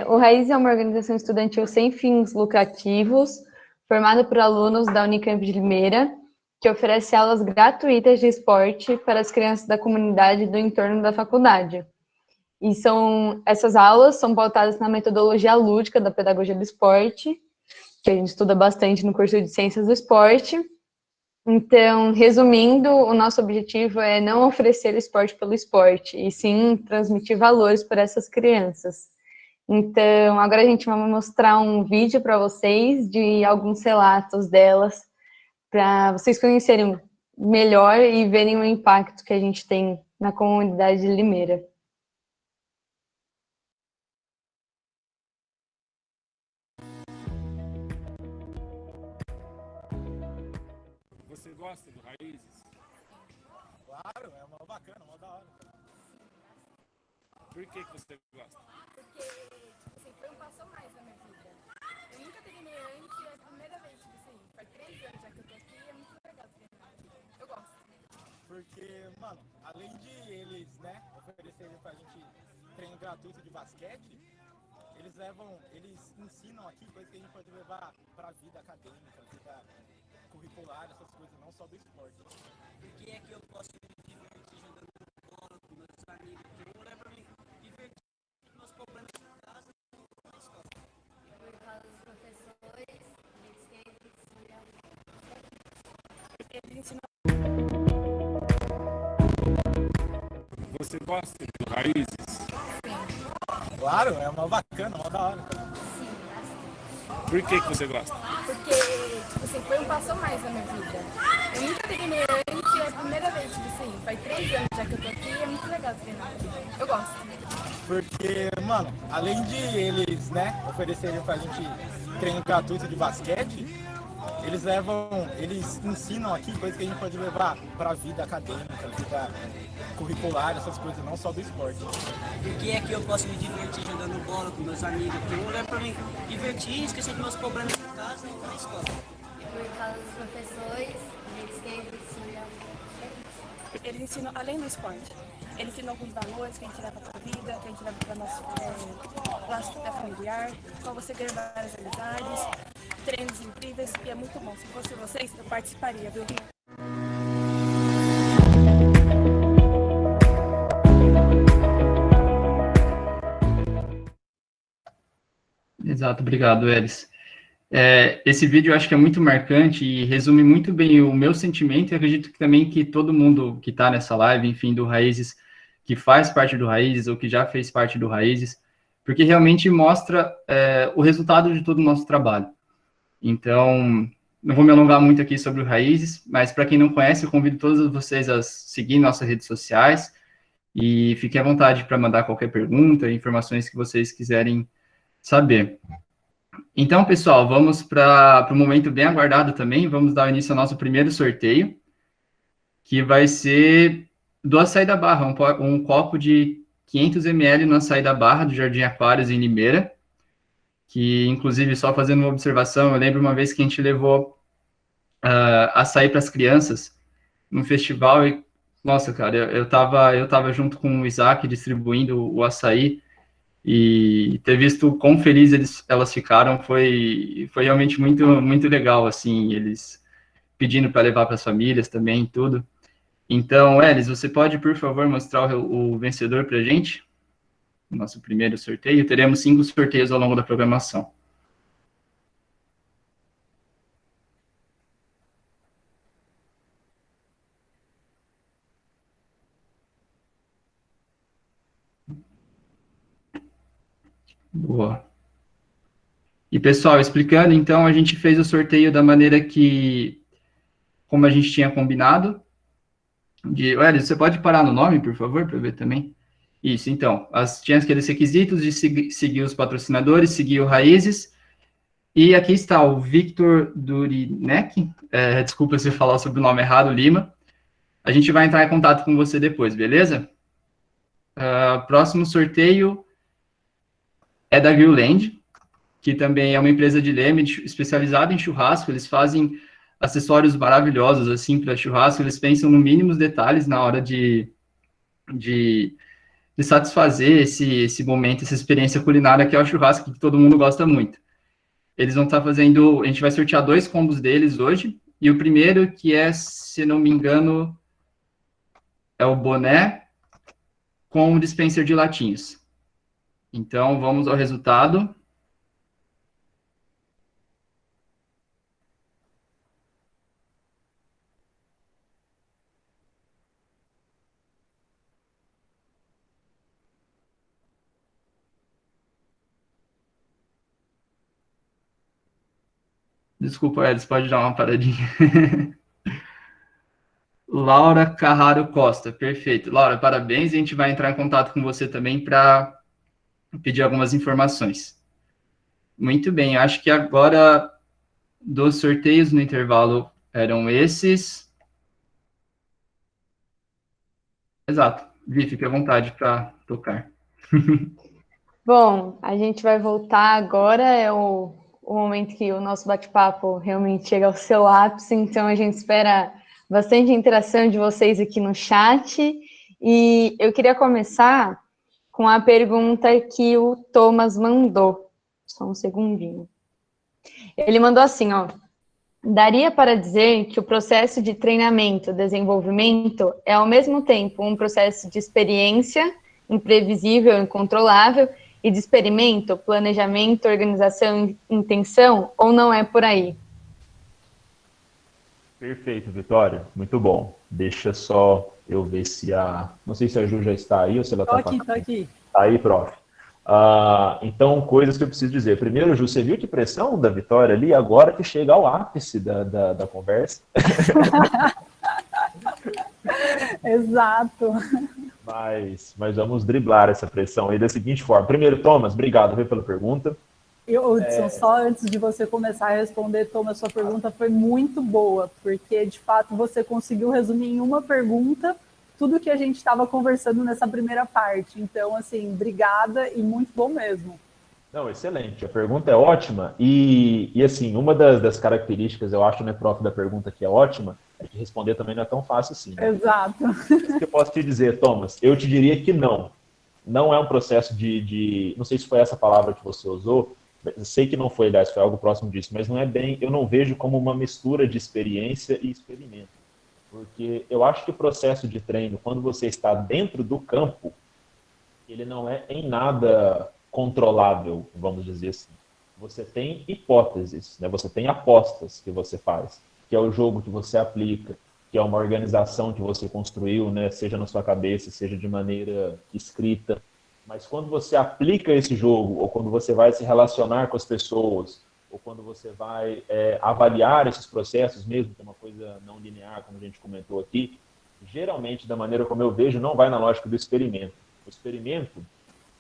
O Raiz é uma organização estudantil sem fins lucrativos, formada por alunos da Unicamp de Limeira, que oferece aulas gratuitas de esporte para as crianças da comunidade do entorno da faculdade. E essas aulas são pautadas na metodologia lúdica da pedagogia do esporte, que a gente estuda bastante no curso de Ciências do Esporte. Então, resumindo, o nosso objetivo é não oferecer esporte pelo esporte, e sim transmitir valores para essas crianças. Então, agora a gente vai mostrar um vídeo para vocês de alguns relatos delas, para vocês conhecerem melhor e verem o impacto que a gente tem na comunidade de Limeira. Você gosta do Raízes? Claro, é uma bacana, uma da hora. Por que você gosta? Porque, tipo assim, foi um passo a mais na minha vida. Eu nunca treinei antes, é a primeira vez, tipo assim, faz 3 anos já que eu tô aqui, é muito legal treinar aqui. Eu gosto. Porque, mano, além de eles, né, oferecerem pra gente treino gratuito de basquete, eles ensinam aqui coisas que a gente pode levar pra vida acadêmica, vida curricular, essas coisas, não só do esporte. Por que é que eu posso me divertir jogando bola com meus amigos? Porque eu olhar pra mim divertir meus problemas em casa e na escola. Por causa dos professores, eles sempre ensinam Você gosta do Raízes? Claro, é uma bacana, uma da hora. Por que você gosta? Porque, tipo assim, foi um passo a mais na minha vida. Eu nunca treinei antes, é a primeira vez, tipo assim, faz 3 anos já que eu tô aqui, é muito legal treinar aqui. Eu gosto. Porque, mano, além de eles, né, oferecerem pra gente treino gratuito de basquete, eles ensinam aqui coisas que a gente pode levar pra vida acadêmica, vida curricular, essas coisas, não só do esporte. Porque aqui eu posso me divertir jogando bola com meus amigos, porque um lugar pra mim divertir, esquecer de meus problemas em casa e na escola. Por causa dos professores, eles que ensinam. Eles ensinam, além do esporte, eles ensinam alguns valores que a gente leva pra vida, que a gente leva pra nosso laço familiar, como você ganhar várias amizades, treinos incríveis, e é muito bom. Se fosse vocês, eu participaria, viu? Exato, obrigado, Elis. Esse vídeo eu acho que é muito marcante e resume muito bem o meu sentimento e acredito que também que todo mundo que está nessa live, enfim, do Raízes, que faz parte do Raízes ou que já fez parte do Raízes, porque realmente mostra o resultado de todo o nosso trabalho. Então, não vou me alongar muito aqui sobre o Raízes, mas para quem não conhece, eu convido todos vocês a seguir nossas redes sociais e fiquem à vontade para mandar qualquer pergunta, informações que vocês quiserem saber. Então, pessoal, vamos para o momento bem aguardado também, vamos dar início ao nosso primeiro sorteio, que vai ser do Açaí da Barra, um copo de 500 ml no Açaí da Barra, do Jardim Aquários, em Limeira, que, inclusive, só fazendo uma observação, eu lembro uma vez que a gente levou açaí para as crianças num festival e, nossa, cara, eu tava junto com o Isaac distribuindo o açaí e ter visto quão felizes elas ficaram foi realmente muito, muito legal, assim, eles pedindo para levar para as famílias também, tudo. Então, Elis, você pode, por favor, mostrar o vencedor para a gente? Nosso primeiro sorteio. Teremos 5 sorteios ao longo da programação. Boa. E, pessoal, explicando, então, a gente fez o sorteio da maneira como a gente tinha combinado. Elis, você pode parar no nome, por favor, para ver também? Isso, então, tinha aqueles requisitos de seguir os patrocinadores, seguir o Raízes, e aqui está o Victor Durinek, desculpa se eu falar sobre o nome errado, Lima. A gente vai entrar em contato com você depois, beleza? Próximo sorteio é da Grillland, que também é uma empresa de Leme, especializada em churrasco. Eles fazem acessórios maravilhosos, assim, para churrasco. Eles pensam no mínimos detalhes na hora de satisfazer esse momento, essa experiência culinária que é o churrasco, que todo mundo gosta muito. Eles vão estar fazendo, a gente vai sortear 2 combos deles hoje, e o primeiro, que é, se não me engano, é o boné com o dispenser de latinhos. Então, vamos ao resultado. Desculpa, Edson, pode dar uma paradinha. Laura Carraro Costa, perfeito. Laura, parabéns, e a gente vai entrar em contato com você também para pedir algumas informações. Muito bem, acho que agora dos sorteios no intervalo eram esses. Exato, Vi, fique à vontade para tocar. Bom, a gente vai voltar agora, é o momento que o nosso bate-papo realmente chega ao seu ápice, então a gente espera bastante interação de vocês aqui no chat, e eu queria começar com a pergunta que o Thomas mandou, só um segundinho. Ele mandou assim, ó: daria para dizer que o processo de treinamento, desenvolvimento é ao mesmo tempo um processo de experiência, imprevisível, incontrolável, e de experimento, planejamento, organização, intenção, ou não é por aí? Perfeito, Vitória. Muito bom. Deixa só eu ver se não sei se a Ju já está aí ou se ela está Tô aqui. Tá aí, prof. Então, coisas que eu preciso dizer. Primeiro, Ju, você viu que pressão da Vitória ali, agora que chega ao ápice da conversa. Exato. Mas vamos driblar essa pressão aí da seguinte forma. Primeiro, Thomas, obrigado pela pergunta. Hudson, só antes de você começar a responder, Thomas, sua pergunta foi muito boa, porque, de fato, você conseguiu resumir em uma pergunta tudo que a gente estava conversando nessa primeira parte. Então, assim, obrigada e muito bom mesmo. Não, excelente. A pergunta é ótima e assim, uma das características, eu acho, né, prof, da pergunta que é ótima, é que responder também não é tão fácil assim. Né? Exato. O que eu posso te dizer, Thomas? Eu te diria que não. Não é um processo não sei se foi essa palavra que você usou, sei que não foi, aliás, foi algo próximo disso, mas não é bem, eu não vejo como uma mistura de experiência e experimento. Porque eu acho que o processo de treino, quando você está dentro do campo, ele não é em nada controlável, vamos dizer assim. Você tem hipóteses, né? Você tem apostas que você faz, que é o jogo que você aplica, que é uma organização que você construiu, né? Seja na sua cabeça, seja de maneira escrita. Mas quando você aplica esse jogo, ou quando você vai se relacionar com as pessoas, ou quando você vai avaliar esses processos mesmo, que é uma coisa não linear, como a gente comentou aqui, geralmente, da maneira como eu vejo, não vai na lógica do experimento. O experimento,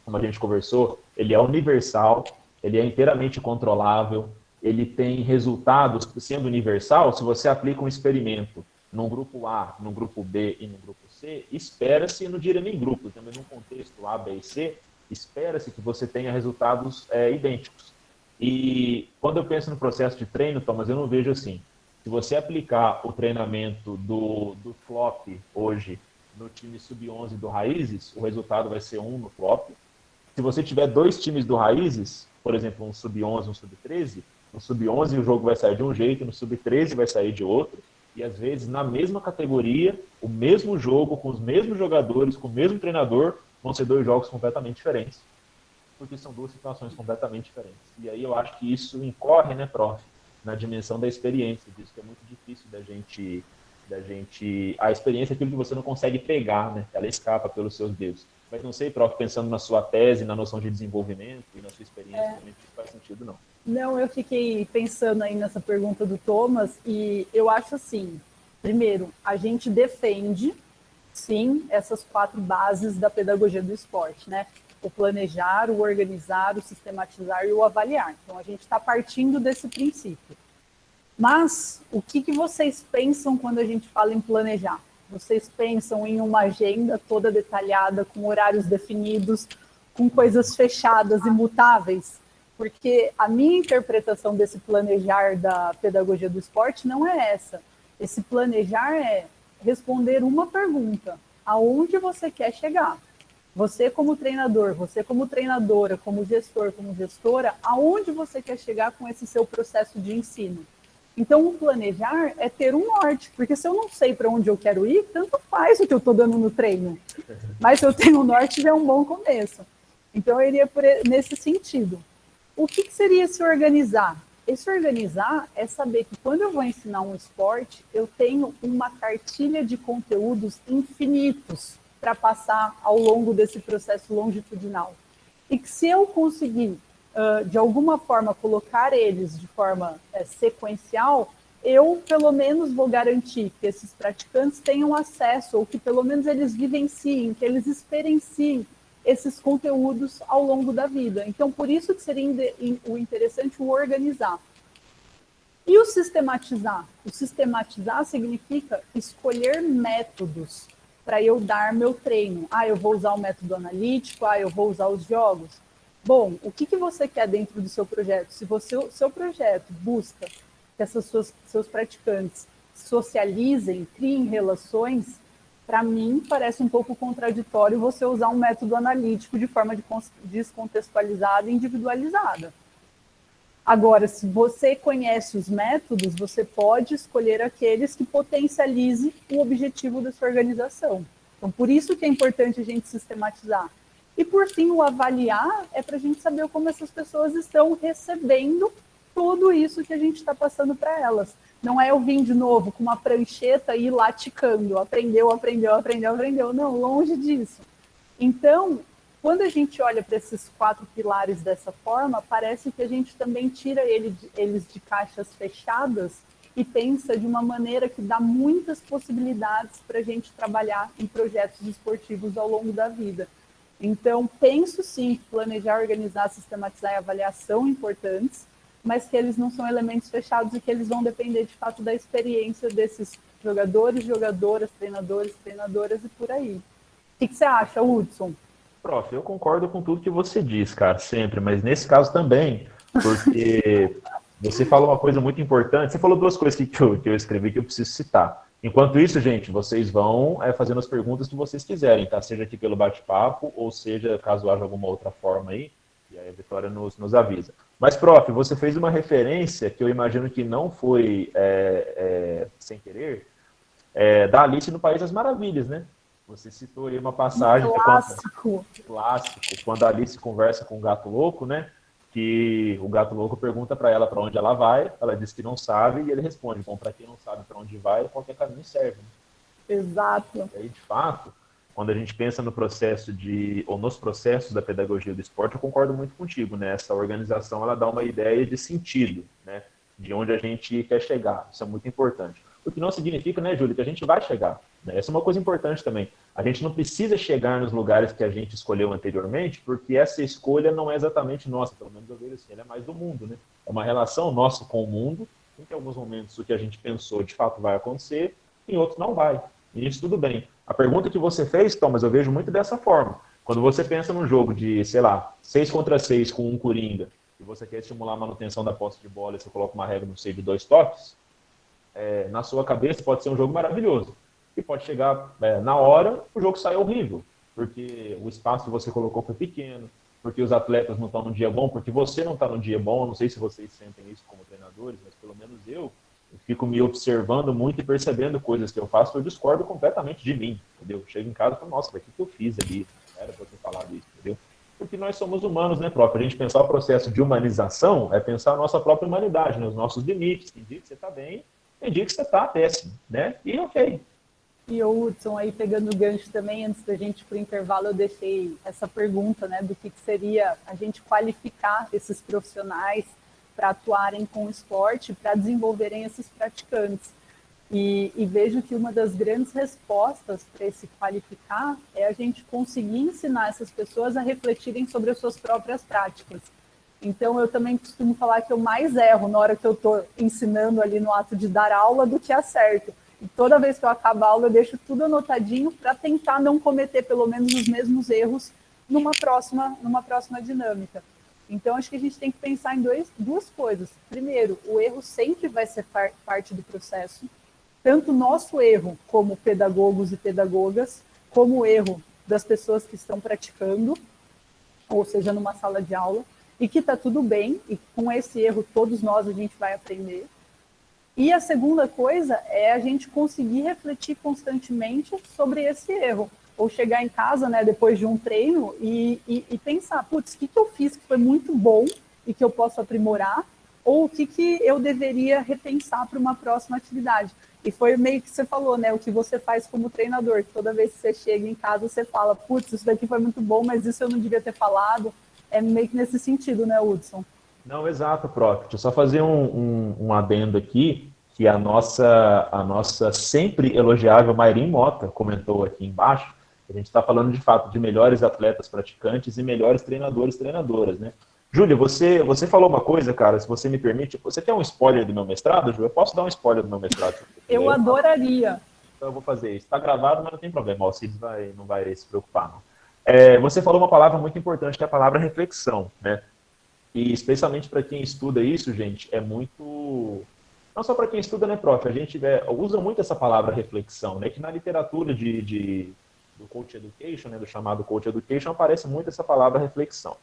como a gente conversou, ele é universal, ele é inteiramente controlável, ele tem resultados, sendo universal, se você aplica um experimento num grupo A, num grupo B e num grupo C, espera-se, não diria nem grupo, também num contexto A, B e C, espera-se que você tenha resultados idênticos. E quando eu penso no processo de treino, Thomas, eu não vejo assim. Se você aplicar o treinamento do flop hoje no time sub-11 do Raízes, o resultado vai ser 1 no flop. Se você tiver 2 times do Raízes, por exemplo, um sub-11 e um sub-13, no sub-11 o jogo vai sair de um jeito, no sub-13 vai sair de outro. E às vezes, na mesma categoria, o mesmo jogo, com os mesmos jogadores, com o mesmo treinador, vão ser 2 jogos completamente diferentes. Porque são 2 situações completamente diferentes. E aí eu acho que isso incorre, né, prof, na dimensão da experiência, disso que é muito difícil da gente... A experiência é aquilo que você não consegue pegar, né? Ela escapa pelos seus dedos. Mas não sei, prof, pensando na sua tese, na noção de desenvolvimento e na sua experiência, também não faz sentido, não. Não, eu fiquei pensando aí nessa pergunta do Thomas e eu acho assim, primeiro, a gente defende, sim, essas 4 bases da pedagogia do esporte, né? O planejar, o organizar, o sistematizar e o avaliar. Então, a gente está partindo desse princípio. Mas, o que vocês pensam quando a gente fala em planejar? Vocês pensam em uma agenda toda detalhada, com horários definidos, com coisas fechadas, imutáveis? Porque a minha interpretação desse planejar da pedagogia do esporte não é essa. Esse planejar é responder uma pergunta: aonde você quer chegar? Você como treinador, você como treinadora, como gestor, como gestora, aonde você quer chegar com esse seu processo de ensino? Então, o planejar é ter um norte, porque se eu não sei para onde eu quero ir, tanto faz o que eu estou dando no treino. Mas se eu tenho um norte, já é um bom começo. Então, eu iria nesse sentido. O que seria se organizar? Esse organizar é saber que quando eu vou ensinar um esporte, eu tenho uma cartilha de conteúdos infinitos para passar ao longo desse processo longitudinal. E que se eu conseguir, de alguma forma, colocar eles de forma sequencial, eu, pelo menos, vou garantir que esses praticantes tenham acesso, ou que, pelo menos, eles vivenciem, que eles experienciem esses conteúdos ao longo da vida. Então, por isso que seria o interessante o organizar. E o sistematizar? O sistematizar significa escolher métodos para eu dar meu treino. Eu vou usar o método analítico, eu vou usar os jogos. Bom, o que você quer dentro do seu projeto? Se o seu projeto busca que seus praticantes socializem, criem relações, para mim parece um pouco contraditório você usar um método analítico de forma descontextualizada e individualizada. Agora, se você conhece os métodos, você pode escolher aqueles que potencializem o objetivo da sua organização. Então, por isso que é importante a gente sistematizar. E, por fim, o avaliar é para a gente saber como essas pessoas estão recebendo tudo isso que a gente está passando para elas. Não é eu vir de novo com uma prancheta e ir lá ticando, aprendeu. Não, longe disso. Então, quando a gente olha para esses 4 pilares dessa forma, parece que a gente também tira eles de caixas fechadas e pensa de uma maneira que dá muitas possibilidades para a gente trabalhar em projetos esportivos ao longo da vida. Então, penso sim que planejar, organizar, sistematizar e avaliar são importantes, mas que eles não são elementos fechados e que eles vão depender, de fato, da experiência desses jogadores, jogadoras, treinadores, treinadoras e por aí. O que você acha, Hudson? Prof, eu concordo com tudo que você diz, cara, sempre, mas nesse caso também, porque você falou uma coisa muito importante, você falou 2 coisas que eu escrevi que eu preciso citar. Enquanto isso, gente, vocês vão fazendo as perguntas que vocês quiserem, tá? Seja aqui pelo bate-papo, ou seja, caso haja alguma outra forma aí, e aí a Vitória nos avisa. Mas, prof, você fez uma referência que eu imagino que não foi sem querer, da Alice no País das Maravilhas, né? Você citou aí uma passagem... Clássico. Quando a Alice conversa com o Gato Louco, né? Que o Gato Louco pergunta para ela para onde ela vai, ela diz que não sabe, e ele responde, bom, para quem não sabe para onde vai, qualquer caminho serve. Né? Exato. E aí, de fato, quando a gente pensa no processo ou nos processos da pedagogia do esporte, eu concordo muito contigo, né? Essa organização, ela dá uma ideia de sentido, né? De onde a gente quer chegar. Isso é muito importante. O que não significa, né, Júlio, que a gente vai chegar. Né? Essa é uma coisa importante também. A gente não precisa chegar nos lugares que a gente escolheu anteriormente, porque essa escolha não é exatamente nossa, pelo menos eu vejo assim, ela é mais do mundo, né? É uma relação nossa com o mundo, em que em alguns momentos o que a gente pensou de fato vai acontecer, em outros não vai. E isso tudo bem. A pergunta que você fez, Thomas, eu vejo muito dessa forma. Quando você pensa num jogo de, sei lá, 6 contra 6 com um coringa, e você quer estimular a manutenção da posse de bola e você coloca uma regra, não sei, de 2 toques, na sua cabeça pode ser um jogo maravilhoso. E pode chegar na hora, o jogo sai horrível, porque o espaço que você colocou foi pequeno, porque os atletas não estão num dia bom, porque você não está num dia bom. Não sei se vocês sentem isso como treinadores, mas pelo menos eu fico me observando muito e percebendo coisas que eu faço que eu discordo completamente de mim, entendeu? Chego em casa e falo, nossa, o que eu fiz ali? Não era para eu ter falado isso, entendeu? Porque nós somos humanos, né, próprio? A gente pensar o processo de humanização é pensar a nossa própria humanidade, né, os nossos limites. Tem dia que você está bem, tem dia que você está péssimo, né? E ok. E o Hudson, aí pegando o gancho também, antes da gente ir para o intervalo, eu deixei essa pergunta, né, do que seria a gente qualificar esses profissionais para atuarem com o esporte, para desenvolverem esses praticantes. E vejo que uma das grandes respostas para esse qualificar é a gente conseguir ensinar essas pessoas a refletirem sobre as suas próprias práticas. Então, eu também costumo falar que eu mais erro na hora que eu estou ensinando ali no ato de dar aula do que acerto. E toda vez que eu acabo a aula, eu deixo tudo anotadinho para tentar não cometer pelo menos os mesmos erros numa próxima dinâmica. Então, acho que a gente tem que pensar em duas coisas. Primeiro, o erro sempre vai ser parte do processo, tanto o nosso erro como pedagogos e pedagogas, como o erro das pessoas que estão praticando, ou seja, numa sala de aula, e que está tudo bem, e com esse erro todos nós a gente vai aprender. E a segunda coisa é a gente conseguir refletir constantemente sobre esse erro. Ou chegar em casa, né, depois de um treino e pensar, putz, o que eu fiz que foi muito bom e que eu posso aprimorar? Ou o que eu deveria repensar para uma próxima atividade? E foi meio que você falou, né, o que você faz como treinador. Toda vez que você chega em casa, você fala, putz, isso daqui foi muito bom, mas isso eu não devia ter falado. É meio que nesse sentido, né, Hudson? Não, exato, prof. Deixa eu só fazer um adendo aqui, que a nossa sempre elogiável Mayrim Mota comentou aqui embaixo. A gente está falando, de fato, de melhores atletas praticantes e melhores treinadores, treinadoras, né? Júlia, você falou uma coisa, cara, se você me permite. Você quer um spoiler do meu mestrado, Júlia? Eu posso dar um spoiler do meu mestrado? Eu adoraria. Então eu vou fazer isso. Está gravado, mas não tem problema. O Alcides não vai se preocupar, não. Você falou uma palavra muito importante, que é a palavra reflexão, né? E especialmente para quem estuda isso, gente, é muito... Não só para quem estuda, né, prof? A gente usa muito essa palavra reflexão, né? Que na literatura do Coach Education, né, do chamado Coach Education, aparece muito essa palavra reflexão.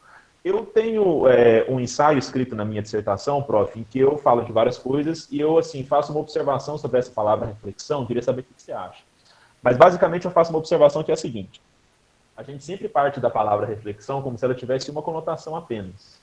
Eu tenho um ensaio escrito na minha dissertação, prof, em que eu falo de várias coisas e eu, assim, faço uma observação sobre essa palavra reflexão. Queria saber o que você acha. Mas, basicamente, eu faço uma observação que é a seguinte. A gente sempre parte da palavra reflexão como se ela tivesse uma conotação apenas.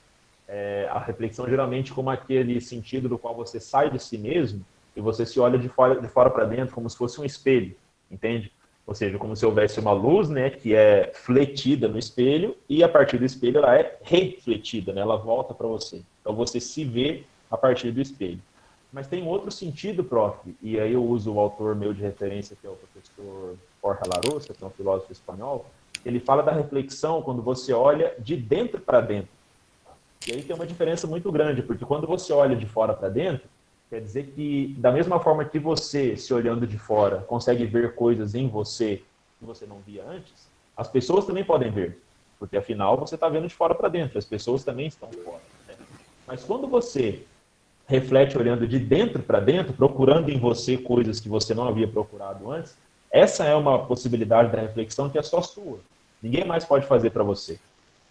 A reflexão, geralmente, como aquele sentido do qual você sai de si mesmo e você se olha de fora para dentro como se fosse um espelho, entende? Ou seja, como se houvesse uma luz, né, que é fletida no espelho, e a partir do espelho ela é refletida, né, ela volta para você. Então você se vê a partir do espelho. Mas tem outro sentido, prof, e aí eu uso o autor meu de referência, que é o professor Jorge Larossa, que é um filósofo espanhol. Ele fala da reflexão quando você olha de dentro para dentro. E aí tem uma diferença muito grande, porque quando você olha de fora para dentro, quer dizer que, da mesma forma que você, se olhando de fora, consegue ver coisas em você que você não via antes, as pessoas também podem ver, porque afinal você está vendo de fora para dentro, as pessoas também estão fora. Né? Mas quando você reflete olhando de dentro para dentro, procurando em você coisas que você não havia procurado antes, essa é uma possibilidade da reflexão que é só sua. Ninguém mais pode fazer para você.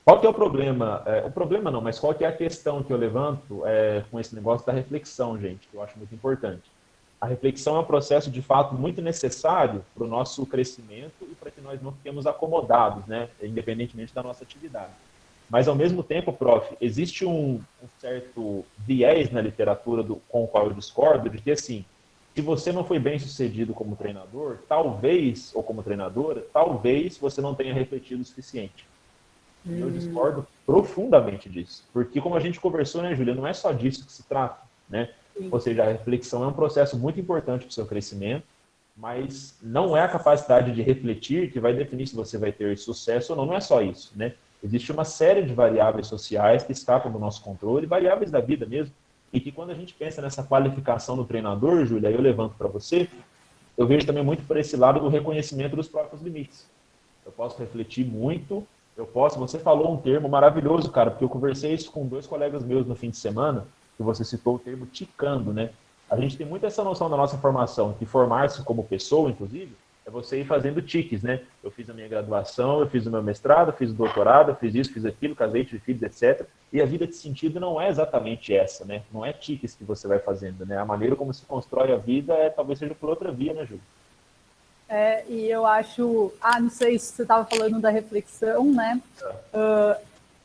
Qual que é o problema? O problema não, mas qual que é a questão que eu levanto com esse negócio da reflexão, gente, que eu acho muito importante. A reflexão é um processo, de fato, muito necessário para o nosso crescimento e para que nós não fiquemos acomodados, né, independentemente da nossa atividade. Mas, ao mesmo tempo, prof, existe um certo viés na literatura com o qual eu discordo, de que, assim, se você não foi bem sucedido como treinador, talvez, ou como treinadora, talvez você não tenha refletido o suficiente. Eu discordo profundamente disso. Porque, como a gente conversou, né, Júlia, não é só disso que se trata, né? Ou seja, a reflexão é um processo muito importante para o seu crescimento, mas não é a capacidade de refletir que vai definir se você vai ter sucesso ou não. Não é só isso, né? Existe uma série de variáveis sociais que escapam do nosso controle, variáveis da vida mesmo, e que quando a gente pensa nessa qualificação do treinador, Júlia, eu levanto para você, eu vejo também muito por esse lado do reconhecimento dos próprios limites. Eu posso refletir muito, você falou um termo maravilhoso, cara, porque eu conversei isso com 2 colegas meus no fim de semana, que você citou o termo ticando, né? A gente tem muito essa noção da nossa formação, que formar-se como pessoa, inclusive, é você ir fazendo tiques, né? Eu fiz a minha graduação, eu fiz o meu mestrado, fiz o doutorado, eu fiz isso, fiz aquilo, casei, tive filhos, etc. E a vida de sentido não é exatamente essa, né? Não é tiques que você vai fazendo, né? A maneira como se constrói a vida talvez seja por outra via, né, Ju? E eu acho... não sei se você estava falando da reflexão, né?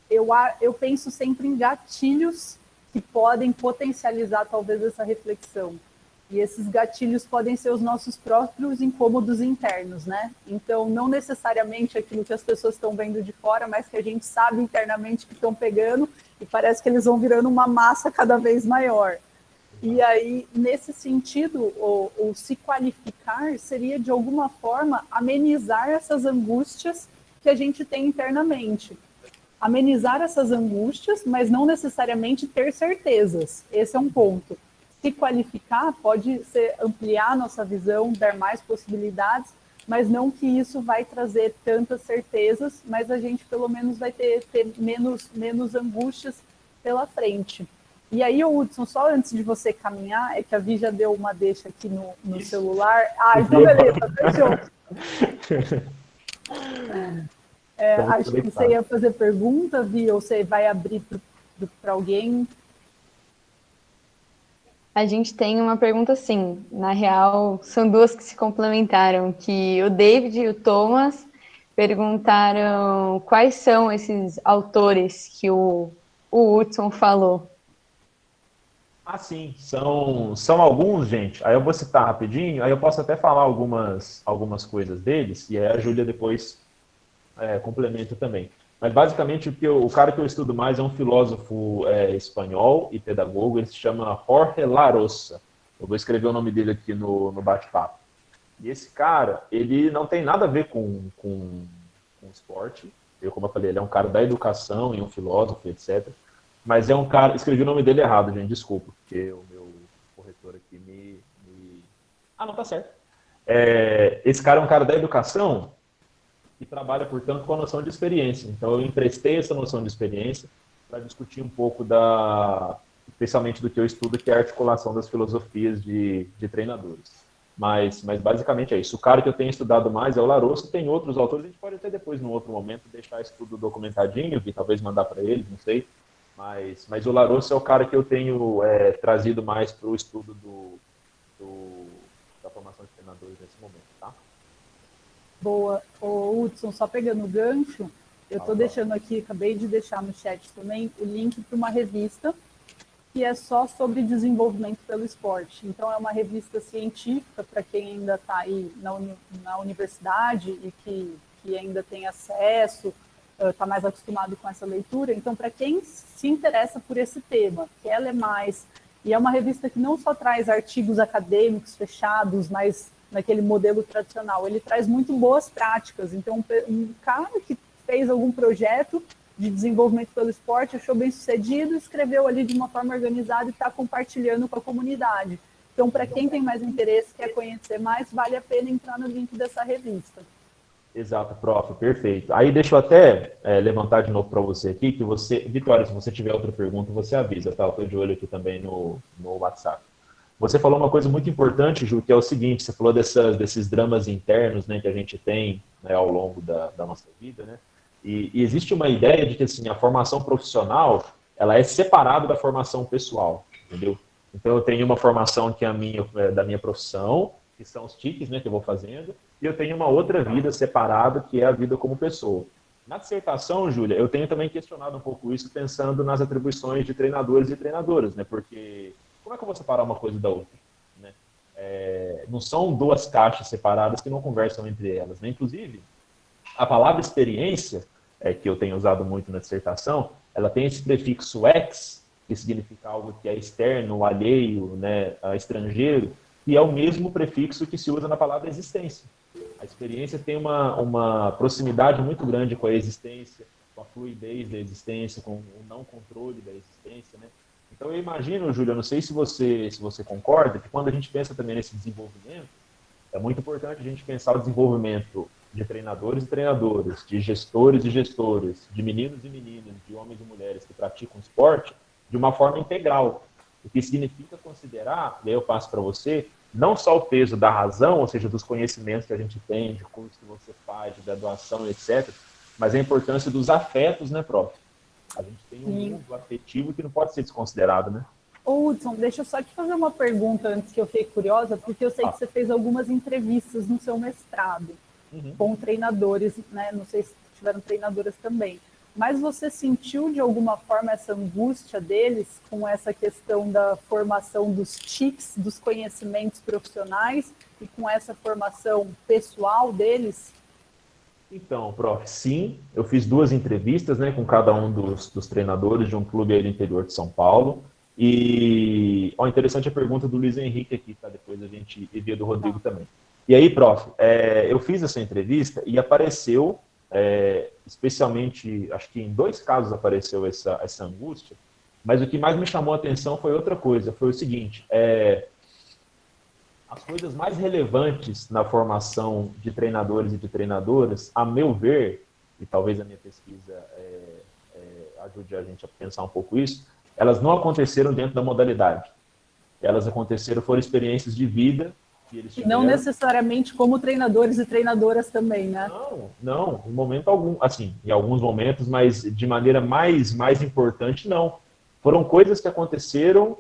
Eu penso sempre em gatilhos que podem potencializar talvez essa reflexão. E esses gatilhos podem ser os nossos próprios incômodos internos, né? Então, não necessariamente aquilo que as pessoas estão vendo de fora, mas que a gente sabe internamente que estão pegando e parece que eles vão virando uma massa cada vez maior. E aí, nesse sentido, o se qualificar seria, de alguma forma, amenizar essas angústias que a gente tem internamente. Amenizar essas angústias, mas não necessariamente ter certezas. Esse é um ponto. Se qualificar pode ser ampliar a nossa visão, dar mais possibilidades, mas não que isso vai trazer tantas certezas, mas a gente pelo menos vai ter menos angústias pela frente. E aí, Hudson, só antes de você caminhar, é que a Vi já deu uma deixa aqui no celular. Então beleza, fechou. Acho que você ia fazer pergunta, Vi, ou você vai abrir para alguém? A gente tem uma pergunta, sim. Na real, são 2 que se complementaram, que o David e o Thomas perguntaram quais são esses autores que o Hudson falou. Sim, são alguns, gente. Aí eu vou citar rapidinho, aí eu posso até falar algumas coisas deles, e aí a Júlia depois complementa também. Mas, basicamente, o cara que eu estudo mais é um filósofo espanhol e pedagogo, ele se chama Jorge Larossa. Eu vou escrever o nome dele aqui no bate-papo. E esse cara, ele não tem nada a ver com esporte. Como eu falei, ele é um cara da educação e um filósofo, etc. Mas é um cara... Escrevi o nome dele errado, gente, desculpa, porque o meu corretor aqui não, tá certo. Esse cara é um cara da educação que trabalha, portanto, com a noção de experiência. Então, eu emprestei essa noção de experiência para discutir um pouco especialmente do que eu estudo, que é a articulação das filosofias de treinadores. Mas, basicamente, é isso. O cara que eu tenho estudado mais é o Larossa, tem outros autores, a gente pode até depois, num outro momento, deixar isso tudo documentadinho, e talvez mandar para eles, não sei. Mas o Larossa é o cara que eu tenho trazido mais para o estudo da formação de treinadores nesse momento, tá? Boa. Hudson, só pegando o gancho, eu estou deixando aqui, acabei de deixar no chat também, o link para uma revista que é só sobre desenvolvimento pelo esporte. Então, é uma revista científica para quem ainda está aí na universidade e que ainda tem acesso, está mais acostumado com essa leitura. Então, para quem se interessa por esse tema, que ela é mais... E é uma revista que não só traz artigos acadêmicos fechados, mas naquele modelo tradicional, ele traz muito boas práticas. Então, um cara que fez algum projeto de desenvolvimento pelo esporte, achou bem sucedido, escreveu ali de uma forma organizada e está compartilhando com a comunidade. Então, para quem tem mais interesse, quer conhecer mais, vale a pena entrar no link dessa revista. Exato, prof, perfeito. Aí deixa eu até levantar de novo para você aqui, que você, Vitória, se você tiver outra pergunta, você avisa, tá? Eu estou de olho aqui também no WhatsApp. Você falou uma coisa muito importante, Ju, que é o seguinte, você falou desses dramas internos, né, que a gente tem, né, ao longo da nossa vida, né? E existe uma ideia de que assim, a formação profissional ela é separada da formação pessoal, entendeu? Então eu tenho uma formação que é da minha profissão, que são os tiques, né, que eu vou fazendo, e eu tenho uma outra vida separada, que é a vida como pessoa. Na dissertação, Júlia, eu tenho também questionado um pouco isso, pensando nas atribuições de treinadores e treinadoras, né? Porque como é que eu vou separar uma coisa da outra? Né? Não são duas caixas separadas que não conversam entre elas, né? Inclusive, a palavra experiência, que eu tenho usado muito na dissertação, ela tem esse prefixo ex, que significa algo que é externo, alheio, né, estrangeiro, e é o mesmo prefixo que se usa na palavra existência. A experiência tem uma proximidade muito grande com a existência, com a fluidez da existência, com o não controle da existência, né? Então eu imagino, Júlia, não sei se você concorda, que quando a gente pensa também nesse desenvolvimento, é muito importante a gente pensar o desenvolvimento de treinadores e treinadoras, de gestores e gestoras, de meninos e meninas, de homens e mulheres que praticam esporte, de uma forma integral. O que significa considerar, e aí eu passo para você, não só o peso da razão, ou seja, dos conhecimentos que a gente tem, de curso que você faz, de graduação, etc., mas a importância dos afetos, né, prof? A gente tem um mundo afetivo que não pode ser desconsiderado, né? Ô, Hudson, deixa eu só te fazer uma pergunta antes, que eu fiquei curiosa, porque eu sei que você fez algumas entrevistas no seu mestrado com treinadores, né? Não sei se tiveram treinadoras também. Mas você sentiu, de alguma forma, essa angústia deles com essa questão da formação dos TICs, dos conhecimentos profissionais, e com essa formação pessoal deles? Então, prof, sim, eu fiz 2 entrevistas, né, com cada um dos treinadores de um clube aí do interior de São Paulo. E interessante a pergunta do Luiz Henrique aqui, tá? Depois a gente envia do Rodrigo também. E aí, prof, eu fiz essa entrevista e apareceu, especialmente, acho que em 2 casos apareceu essa angústia, mas o que mais me chamou a atenção foi outra coisa, foi o seguinte, as coisas mais relevantes na formação de treinadores e de treinadoras, a meu ver, e talvez a minha pesquisa ajude a gente a pensar um pouco isso, elas não aconteceram dentro da modalidade. Elas foram experiências de vida que eles tiveram. Não necessariamente como treinadores e treinadoras também, né? Não, em momento algum, assim, em alguns momentos, mas de maneira mais importante, não. Foram coisas que aconteceram,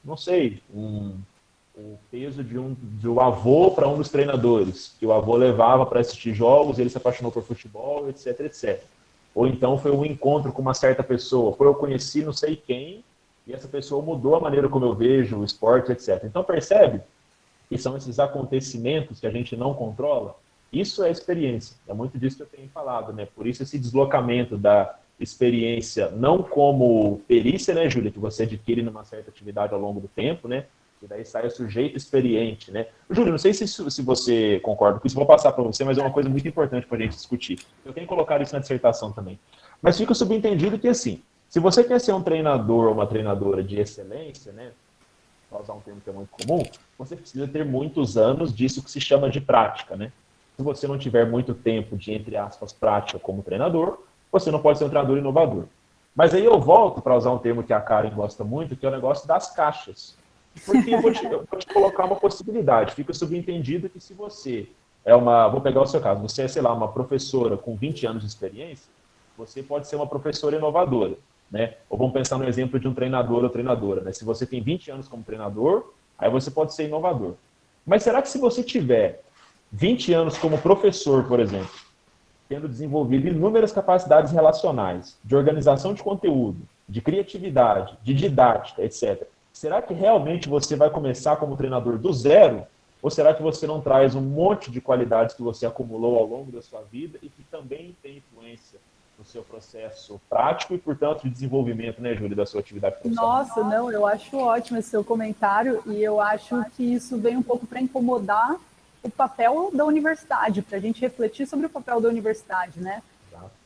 não sei, o peso do avô para um dos treinadores, que o avô levava para assistir jogos, ele se apaixonou por futebol, etc, etc. Ou então foi um encontro com uma certa pessoa, eu conheci não sei quem, e essa pessoa mudou a maneira como eu vejo o esporte, etc. Então percebe que são esses acontecimentos que a gente não controla? Isso é experiência, é muito disso que eu tenho falado, né? Por isso esse deslocamento da experiência, não como perícia, né, Júlia, que você adquire numa certa atividade ao longo do tempo, né? E daí sai o sujeito experiente, né? Júlio, não sei se você concorda com isso, vou passar para você, mas é uma coisa muito importante para a gente discutir. Eu tenho colocado isso na dissertação também. Mas fica subentendido que, assim, se você quer ser um treinador ou uma treinadora de excelência, né? Para usar um termo que é muito comum, você precisa ter muitos anos disso que se chama de prática, né? Se você não tiver muito tempo de, entre aspas, prática como treinador, você não pode ser um treinador inovador. Mas aí eu volto para usar um termo que a Karen gosta muito, que é o negócio das caixas. Porque eu vou te colocar uma possibilidade. Fica subentendido que se você vou pegar o seu caso, você é, sei lá, uma professora com 20 anos de experiência, você pode ser uma professora inovadora, né? Ou vamos pensar no exemplo de um treinador ou treinadora, né? Se você tem 20 anos como treinador, aí você pode ser inovador. Mas será que se você tiver 20 anos como professor, por exemplo, tendo desenvolvido inúmeras capacidades relacionais, de organização de conteúdo, de criatividade, de didática, etc., será que realmente você vai começar como treinador do zero? Ou será que você não traz um monte de qualidades que você acumulou ao longo da sua vida e que também tem influência no seu processo prático e, portanto, de desenvolvimento, né, Júlia, da sua atividade profissional? Nossa, não, eu acho ótimo esse seu comentário e eu acho que isso vem um pouco para incomodar o papel da universidade, para a gente refletir sobre o papel da universidade, né?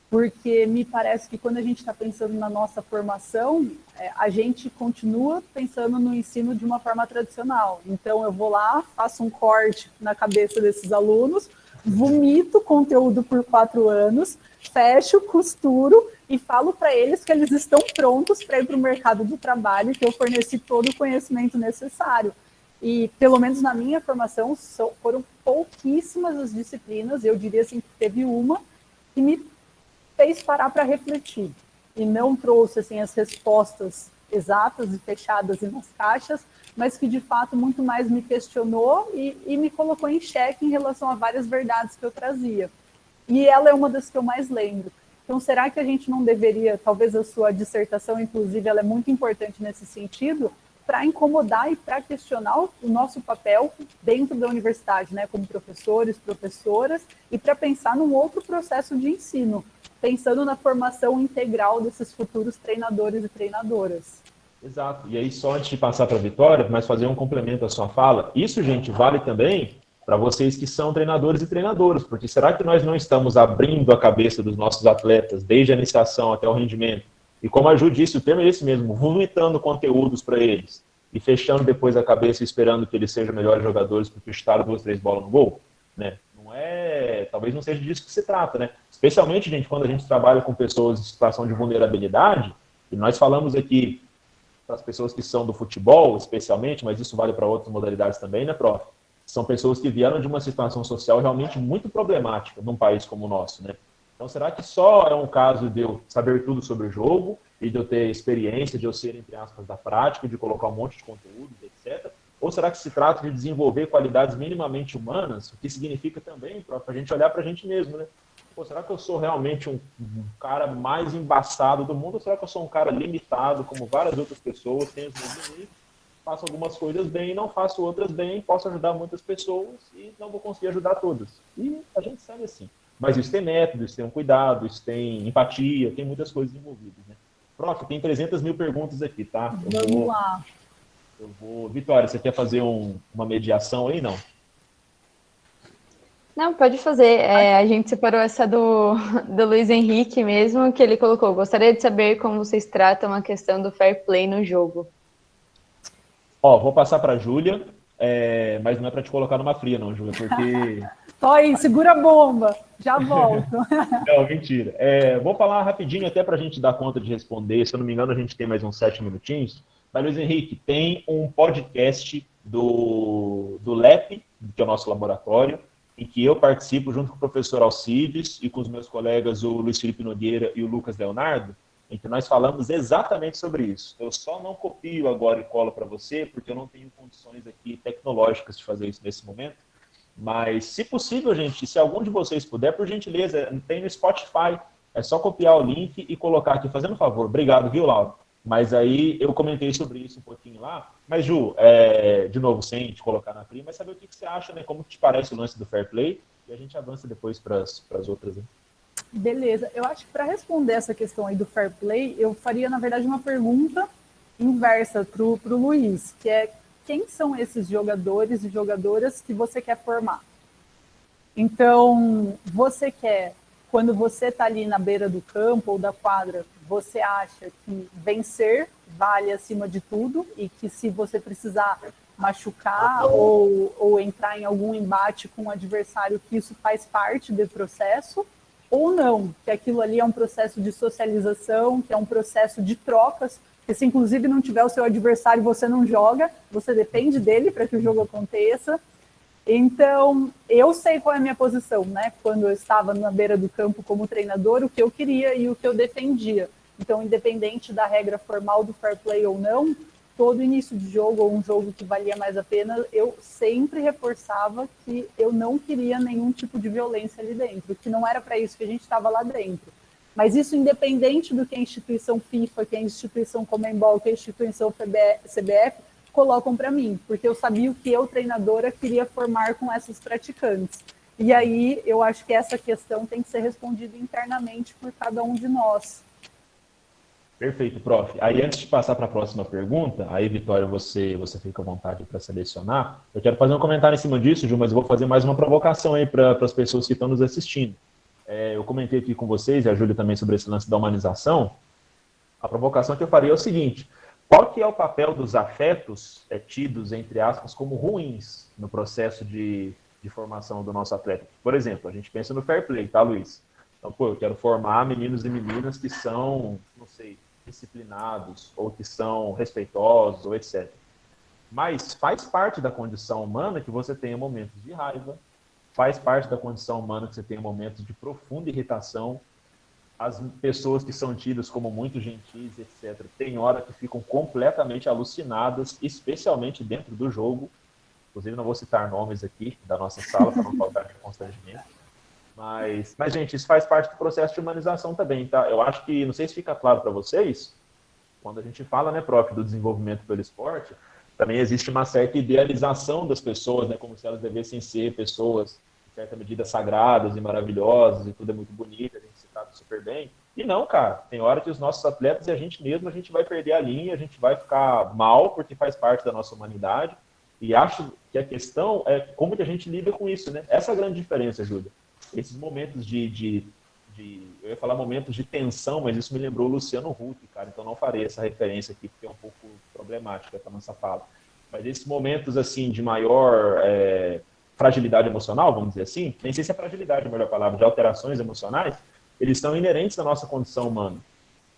Porque me parece que quando a gente está pensando na nossa formação, a gente continua pensando no ensino de uma forma tradicional. Então, eu vou lá, faço um corte na cabeça desses alunos, vomito conteúdo por 4 anos, fecho, costuro e falo para eles que eles estão prontos para ir para o mercado do trabalho, que eu forneci todo o conhecimento necessário. E, pelo menos na minha formação, foram pouquíssimas as disciplinas, eu diria assim que teve uma que me fez parar para refletir e não trouxe assim as respostas exatas e fechadas e nas caixas, mas que de fato muito mais me questionou e me colocou em xeque em relação a várias verdades que eu trazia. E ela é uma das que eu mais lembro. Então, será que a gente não deveria, talvez a sua dissertação, inclusive, ela é muito importante nesse sentido, para incomodar e para questionar o nosso papel dentro da universidade, né, como professores, professoras, e para pensar num outro processo de ensino, pensando na formação integral desses futuros treinadores e treinadoras. Exato. E aí, só antes de passar para a Vitória, mas fazer um complemento à sua fala, isso, gente, vale também para vocês que são treinadores e treinadoras, porque será que nós não estamos abrindo a cabeça dos nossos atletas, desde a iniciação até o rendimento? E como a Ju disse, o termo é esse mesmo, vomitando conteúdos para eles e fechando depois a cabeça esperando que eles sejam melhores jogadores porque chutaram 2, 3 bolas no gol, né? Não é, talvez não seja disso que se trata, né? Especialmente, gente, quando a gente trabalha com pessoas em situação de vulnerabilidade, e nós falamos aqui para as pessoas que são do futebol, especialmente, mas isso vale para outras modalidades também, né, prof? São pessoas que vieram de uma situação social realmente muito problemática num país como o nosso, né? Então, será que só é um caso de eu saber tudo sobre o jogo e de eu ter experiência, de eu ser, entre aspas, da prática, de colocar um monte de conteúdos, etc.? Ou será que se trata de desenvolver qualidades minimamente humanas, o que significa também, para a gente olhar para a gente mesmo, né? Pô, será que eu sou realmente um cara mais embaçado do mundo, ou será que eu sou um cara limitado, como várias outras pessoas, tenho os meus limites, faço algumas coisas bem, não faço outras bem, posso ajudar muitas pessoas e não vou conseguir ajudar todas. E a gente sabe assim. Mas isso tem método, isso tem um cuidado, isso tem empatia, tem muitas coisas envolvidas, né? Prof, tem 300 mil perguntas aqui, tá? Vamos lá. Vitória, você quer fazer uma mediação aí, não? Não, pode fazer. A gente separou essa do Luiz Henrique mesmo, que ele colocou. Gostaria de saber como vocês tratam a questão do fair play no jogo. Ó, vou passar para a Júlia, mas não é para te colocar numa fria, não, Júlia, porque... Tô aí, segura a bomba, já volto. Não, mentira. Vou falar rapidinho até para a gente dar conta de responder. Se eu não me engano, a gente tem mais uns 7 minutinhos. Mas, Luiz Henrique, tem um podcast do LEP, que é o nosso laboratório, em que eu participo junto com o professor Alcides e com os meus colegas, o Luiz Felipe Nogueira e o Lucas Leonardo, em que nós falamos exatamente sobre isso. Eu só não copio agora e colo para você, porque eu não tenho condições aqui tecnológicas de fazer isso nesse momento. Mas, se possível, gente, se algum de vocês puder, por gentileza, tem no Spotify. É só copiar o link e colocar aqui, fazendo um favor. Obrigado, viu, Laura? Mas aí eu comentei sobre isso um pouquinho lá. Mas, Ju, de novo, sem te colocar na fria, mas saber o que você acha, né? Como te parece o lance do fair play? E a gente avança depois para as outras, né? Beleza. Eu acho que para responder essa questão aí do fair play, eu faria, na verdade, uma pergunta inversa para o Luiz, que é: quem são esses jogadores e jogadoras que você quer formar? Então, você quer, quando você está ali na beira do campo ou da quadra, você acha que vencer vale acima de tudo e que se você precisar machucar ou entrar em algum embate com o adversário, que isso faz parte do processo, ou não, que aquilo ali é um processo de socialização, que é um processo de trocas, que se inclusive não tiver o seu adversário, você não joga, você depende dele para que o jogo aconteça. Então, eu sei qual é a minha posição, né? Quando eu estava na beira do campo como treinador, o que eu queria e o que eu defendia. Então, independente da regra formal do fair play ou não, todo início de jogo ou um jogo que valia mais a pena, eu sempre reforçava que eu não queria nenhum tipo de violência ali dentro, que não era para isso que a gente estava lá dentro. Mas isso independente do que a instituição FIFA, que a instituição Conmebol, que a instituição CBF colocam para mim, porque eu sabia o que eu, treinadora, queria formar com essas praticantes. E aí eu acho que essa questão tem que ser respondida internamente por cada um de nós. Perfeito, prof. Aí, antes de passar para a próxima pergunta, aí, Vitória, você fica à vontade para selecionar. Eu quero fazer um comentário em cima disso, Ju, mas eu vou fazer mais uma provocação aí para as pessoas que estão nos assistindo. Eu comentei aqui com vocês, e a Júlia também, sobre esse lance da humanização. A provocação que eu faria é o seguinte: qual que é o papel dos afetos tidos, entre aspas, como ruins no processo de formação do nosso atleta? Por exemplo, a gente pensa no fair play, tá, Luiz? Então, eu quero formar meninos e meninas que são, não sei, disciplinados, ou que são respeitosos, ou etc. Mas faz parte da condição humana que você tenha momentos de raiva, faz parte da condição humana que você tenha momentos de profunda irritação. As pessoas que são tidas como muito gentis, etc., tem hora que ficam completamente alucinadas, especialmente dentro do jogo. Inclusive, não vou citar nomes aqui da nossa sala, para não faltar de constrangimento. Mas, gente, isso faz parte do processo de humanização também, tá? Eu acho que, não sei se fica claro para vocês, quando a gente fala, né, próprio do desenvolvimento pelo esporte, também existe uma certa idealização das pessoas, né, como se elas devessem ser pessoas, em certa medida, sagradas e maravilhosas, e tudo é muito bonito, a gente se trata super bem. E não, cara, tem hora que os nossos atletas e a gente mesmo, a gente vai perder a linha, a gente vai ficar mal, porque faz parte da nossa humanidade, e acho que a questão é como que a gente lida com isso, né? Essa é a grande diferença, Júlia. Esses momentos eu ia falar momentos de tensão, mas isso me lembrou o Luciano Huck, cara, então não farei essa referência aqui, porque é um pouco problemática para nossa fala. Mas esses momentos, assim, de maior fragilidade emocional, vamos dizer assim, nem sei se é fragilidade a melhor palavra, de alterações emocionais, eles são inerentes à nossa condição humana.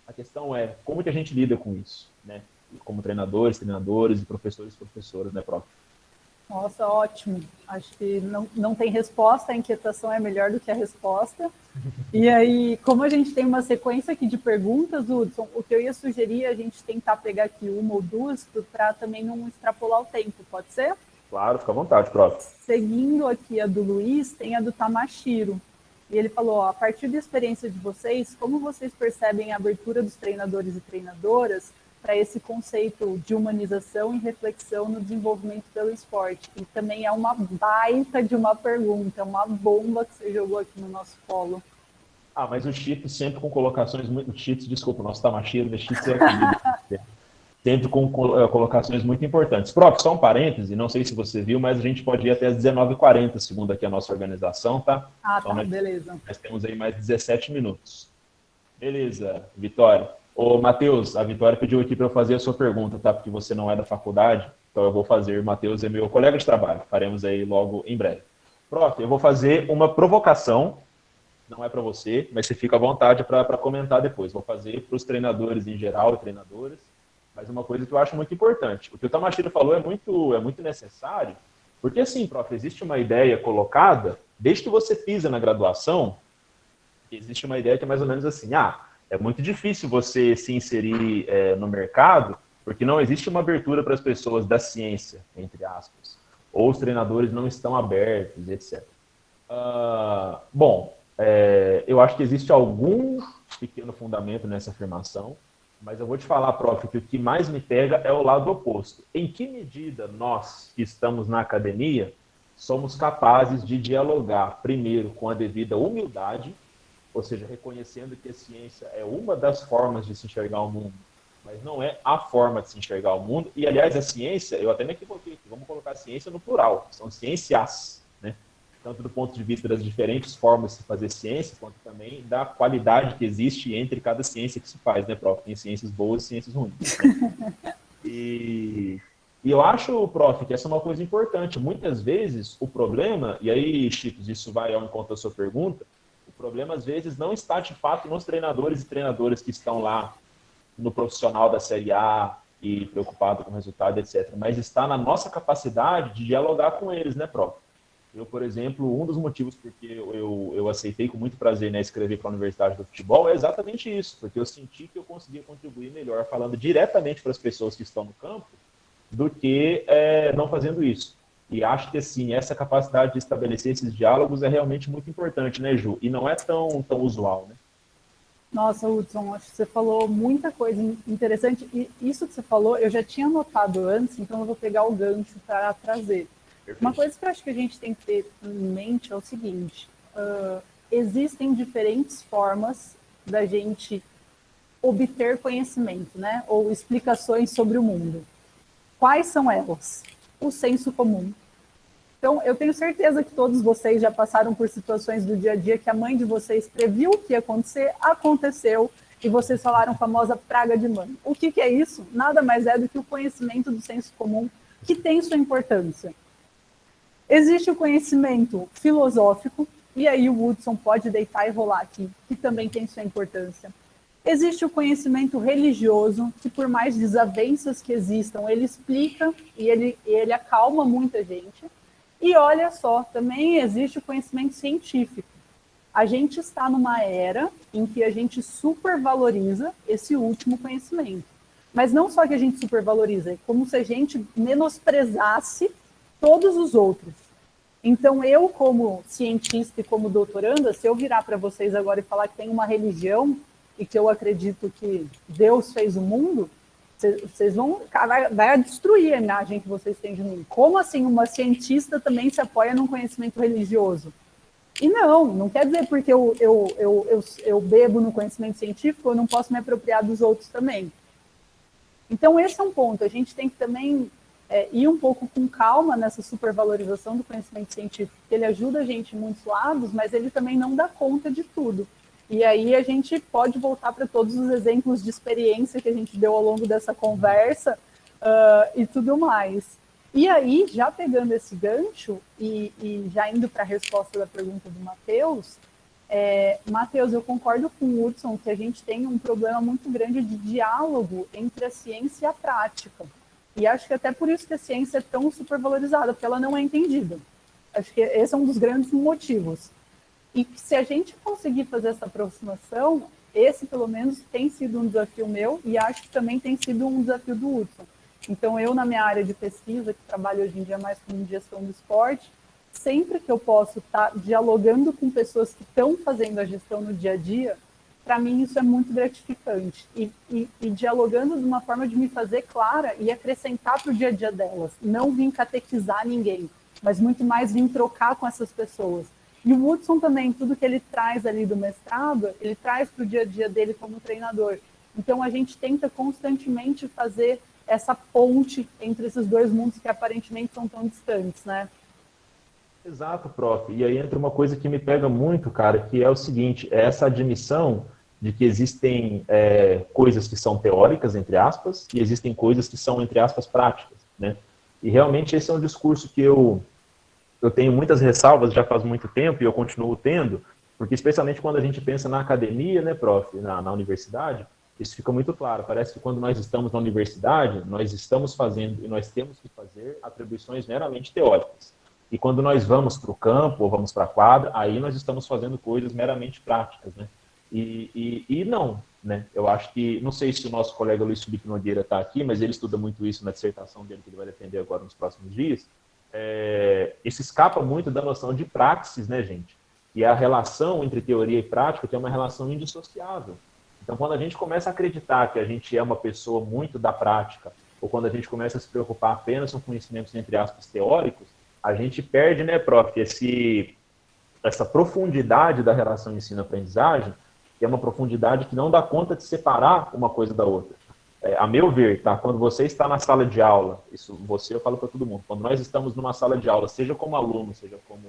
A questão é como que a gente lida com isso, né? Como treinadores e professoras, né, prof? Nossa, ótimo. Acho que não tem resposta, a inquietação é melhor do que a resposta. E aí, como a gente tem uma sequência aqui de perguntas, Hudson, o que eu ia sugerir é a gente tentar pegar aqui uma ou duas para também não extrapolar o tempo, pode ser? Claro, fica à vontade, prof. Seguindo aqui a do Luiz, tem a do Tamashiro. E ele falou, a partir da experiência de vocês, como vocês percebem a abertura dos treinadores e treinadoras para esse conceito de humanização e reflexão no desenvolvimento pelo esporte? E também é uma baita de uma pergunta, uma bomba que você jogou aqui no nosso colo. Mas o Cheetos sempre com colocações muito... Desculpa, o nosso Tamashiro, o Cheetos é aqui. Sempre com colocações muito importantes. Prof, só um parêntese, não sei se você viu, mas a gente pode ir até as 19h40, segundo aqui a nossa organização, tá? Então, beleza. Nós temos aí mais 17 minutos. Beleza, Vitória. Ô, Matheus, a Vitória pediu aqui para eu fazer a sua pergunta, tá? Porque você não é da faculdade, então eu vou fazer. Matheus é meu colega de trabalho, faremos aí logo em breve. Prof, eu vou fazer uma provocação, não é para você, mas você fica à vontade para comentar depois. Vou fazer para os treinadores em geral e treinadoras, mas uma coisa que eu acho muito importante. O que o Tamashiro falou é muito necessário, porque assim, prof, existe uma ideia colocada, desde que você pisa na graduação, existe uma ideia que é mais ou menos assim, é muito difícil você se inserir no mercado, porque não existe uma abertura para as pessoas da ciência, entre aspas, ou os treinadores não estão abertos, etc. Eu acho que existe algum pequeno fundamento nessa afirmação, mas eu vou te falar, prof, que o que mais me pega é o lado oposto. Em que medida nós, que estamos na academia, somos capazes de dialogar, primeiro, com a devida humildade, ou seja, reconhecendo que a ciência é uma das formas de se enxergar o mundo, mas não é a forma de se enxergar o mundo. E, aliás, a ciência, eu até me equivoquei aqui, vamos colocar a ciência no plural, são ciências, né? Tanto do ponto de vista das diferentes formas de se fazer ciência, quanto também da qualidade que existe entre cada ciência que se faz, né, prof? Tem ciências boas e ciências ruins. Né? E eu acho, prof, que essa é uma coisa importante. Muitas vezes, o problema, e aí, Chitos, isso vai ao encontro da sua pergunta, o problema, às vezes, não está, de fato, nos treinadores e treinadoras que estão lá no profissional da Série A e preocupado com o resultado, etc. Mas está na nossa capacidade de dialogar com eles, né, prof? Eu, por exemplo, um dos motivos porque eu aceitei com muito prazer, né, escrever para a Universidade do Futebol é exatamente isso, porque eu senti que eu conseguia contribuir melhor falando diretamente para as pessoas que estão no campo do que não fazendo isso. E acho que, assim, essa capacidade de estabelecer esses diálogos é realmente muito importante, né, Ju? E não é tão usual, né? Nossa, Hudson, acho que você falou muita coisa interessante, e isso que você falou eu já tinha notado antes, então eu vou pegar o gancho para trazer. Perfeito. Uma coisa que eu acho que a gente tem que ter em mente é o seguinte, existem diferentes formas da gente obter conhecimento, né? Ou explicações sobre o mundo. Quais são elas? O senso comum. Então, eu tenho certeza que todos vocês já passaram por situações do dia a dia que a mãe de vocês previu o que ia acontecer, aconteceu, e vocês falaram a famosa praga de mãe. O que é isso? Nada mais é do que o conhecimento do senso comum, que tem sua importância. Existe o conhecimento filosófico, e aí o Hudson pode deitar e rolar aqui, que também tem sua importância. Existe o conhecimento religioso, que por mais desavenças que existam, ele explica e ele acalma muita gente. E olha só, também existe o conhecimento científico. A gente está numa era em que a gente supervaloriza esse último conhecimento. Mas não só que a gente supervaloriza, é como se a gente menosprezasse todos os outros. Então, eu, como cientista e como doutoranda, se eu virar para vocês agora e falar que tem uma religião e que eu acredito que Deus fez o mundo, vocês vão vai destruir a imagem que vocês têm de mim. Como assim uma cientista também se apoia num conhecimento religioso? E não quer dizer porque eu bebo no conhecimento científico, eu não posso me apropriar dos outros também. Então, esse é um ponto. A gente tem que também ir um pouco com calma nessa supervalorização do conhecimento científico, porque ele ajuda a gente em muitos lados, mas ele também não dá conta de tudo. E aí a gente pode voltar para todos os exemplos de experiência que a gente deu ao longo dessa conversa e tudo mais. E aí, já pegando esse gancho e já indo para a resposta da pergunta do Matheus, Matheus, eu concordo com o Hudson que a gente tem um problema muito grande de diálogo entre a ciência e a prática. E acho que até por isso que a ciência é tão supervalorizada, porque ela não é entendida. Acho que esse é um dos grandes motivos. E se a gente conseguir fazer essa aproximação, esse, pelo menos, tem sido um desafio meu e acho que também tem sido um desafio do Hudson. Então, eu, na minha área de pesquisa, que trabalho hoje em dia mais com gestão do esporte, sempre que eu posso estar dialogando com pessoas que estão fazendo a gestão no dia a dia, para mim isso é muito gratificante. E dialogando de uma forma de me fazer clara e acrescentar para o dia a dia delas. Não vir catequizar ninguém, mas muito mais vir trocar com essas pessoas. E o Hudson também, tudo que ele traz ali do mestrado, ele traz para o dia a dia dele como treinador. Então, a gente tenta constantemente fazer essa ponte entre esses dois mundos que aparentemente são tão distantes, né? Exato, prof. E aí entra uma coisa que me pega muito, cara, que é o seguinte, é essa admissão de que existem coisas que são teóricas, entre aspas, e existem coisas que são, entre aspas, práticas, né? E realmente esse é um discurso que eu tenho muitas ressalvas já faz muito tempo e eu continuo tendo, porque especialmente quando a gente pensa na academia, né, prof, na universidade, isso fica muito claro. Parece que quando nós estamos na universidade, nós estamos fazendo e nós temos que fazer atribuições meramente teóricas. E quando nós vamos para o campo ou vamos para a quadra, aí nós estamos fazendo coisas meramente práticas, né? E não, né? Eu acho que, não sei se o nosso colega Luiz Felipe Nogueira está aqui, mas ele estuda muito isso na dissertação dele, que ele vai defender agora nos próximos dias. Isso escapa muito da noção de praxis, né, gente? E a relação entre teoria e prática tem uma relação indissociável. Então, quando a gente começa a acreditar que a gente é uma pessoa muito da prática, ou quando a gente começa a se preocupar apenas com conhecimentos, entre aspas, teóricos, a gente perde, né, prof, essa profundidade da relação ensino-aprendizagem, que é uma profundidade que não dá conta de separar uma coisa da outra. A meu ver, tá? Quando você está na sala de aula, isso eu falo para todo mundo, quando nós estamos numa sala de aula, seja como aluno, seja como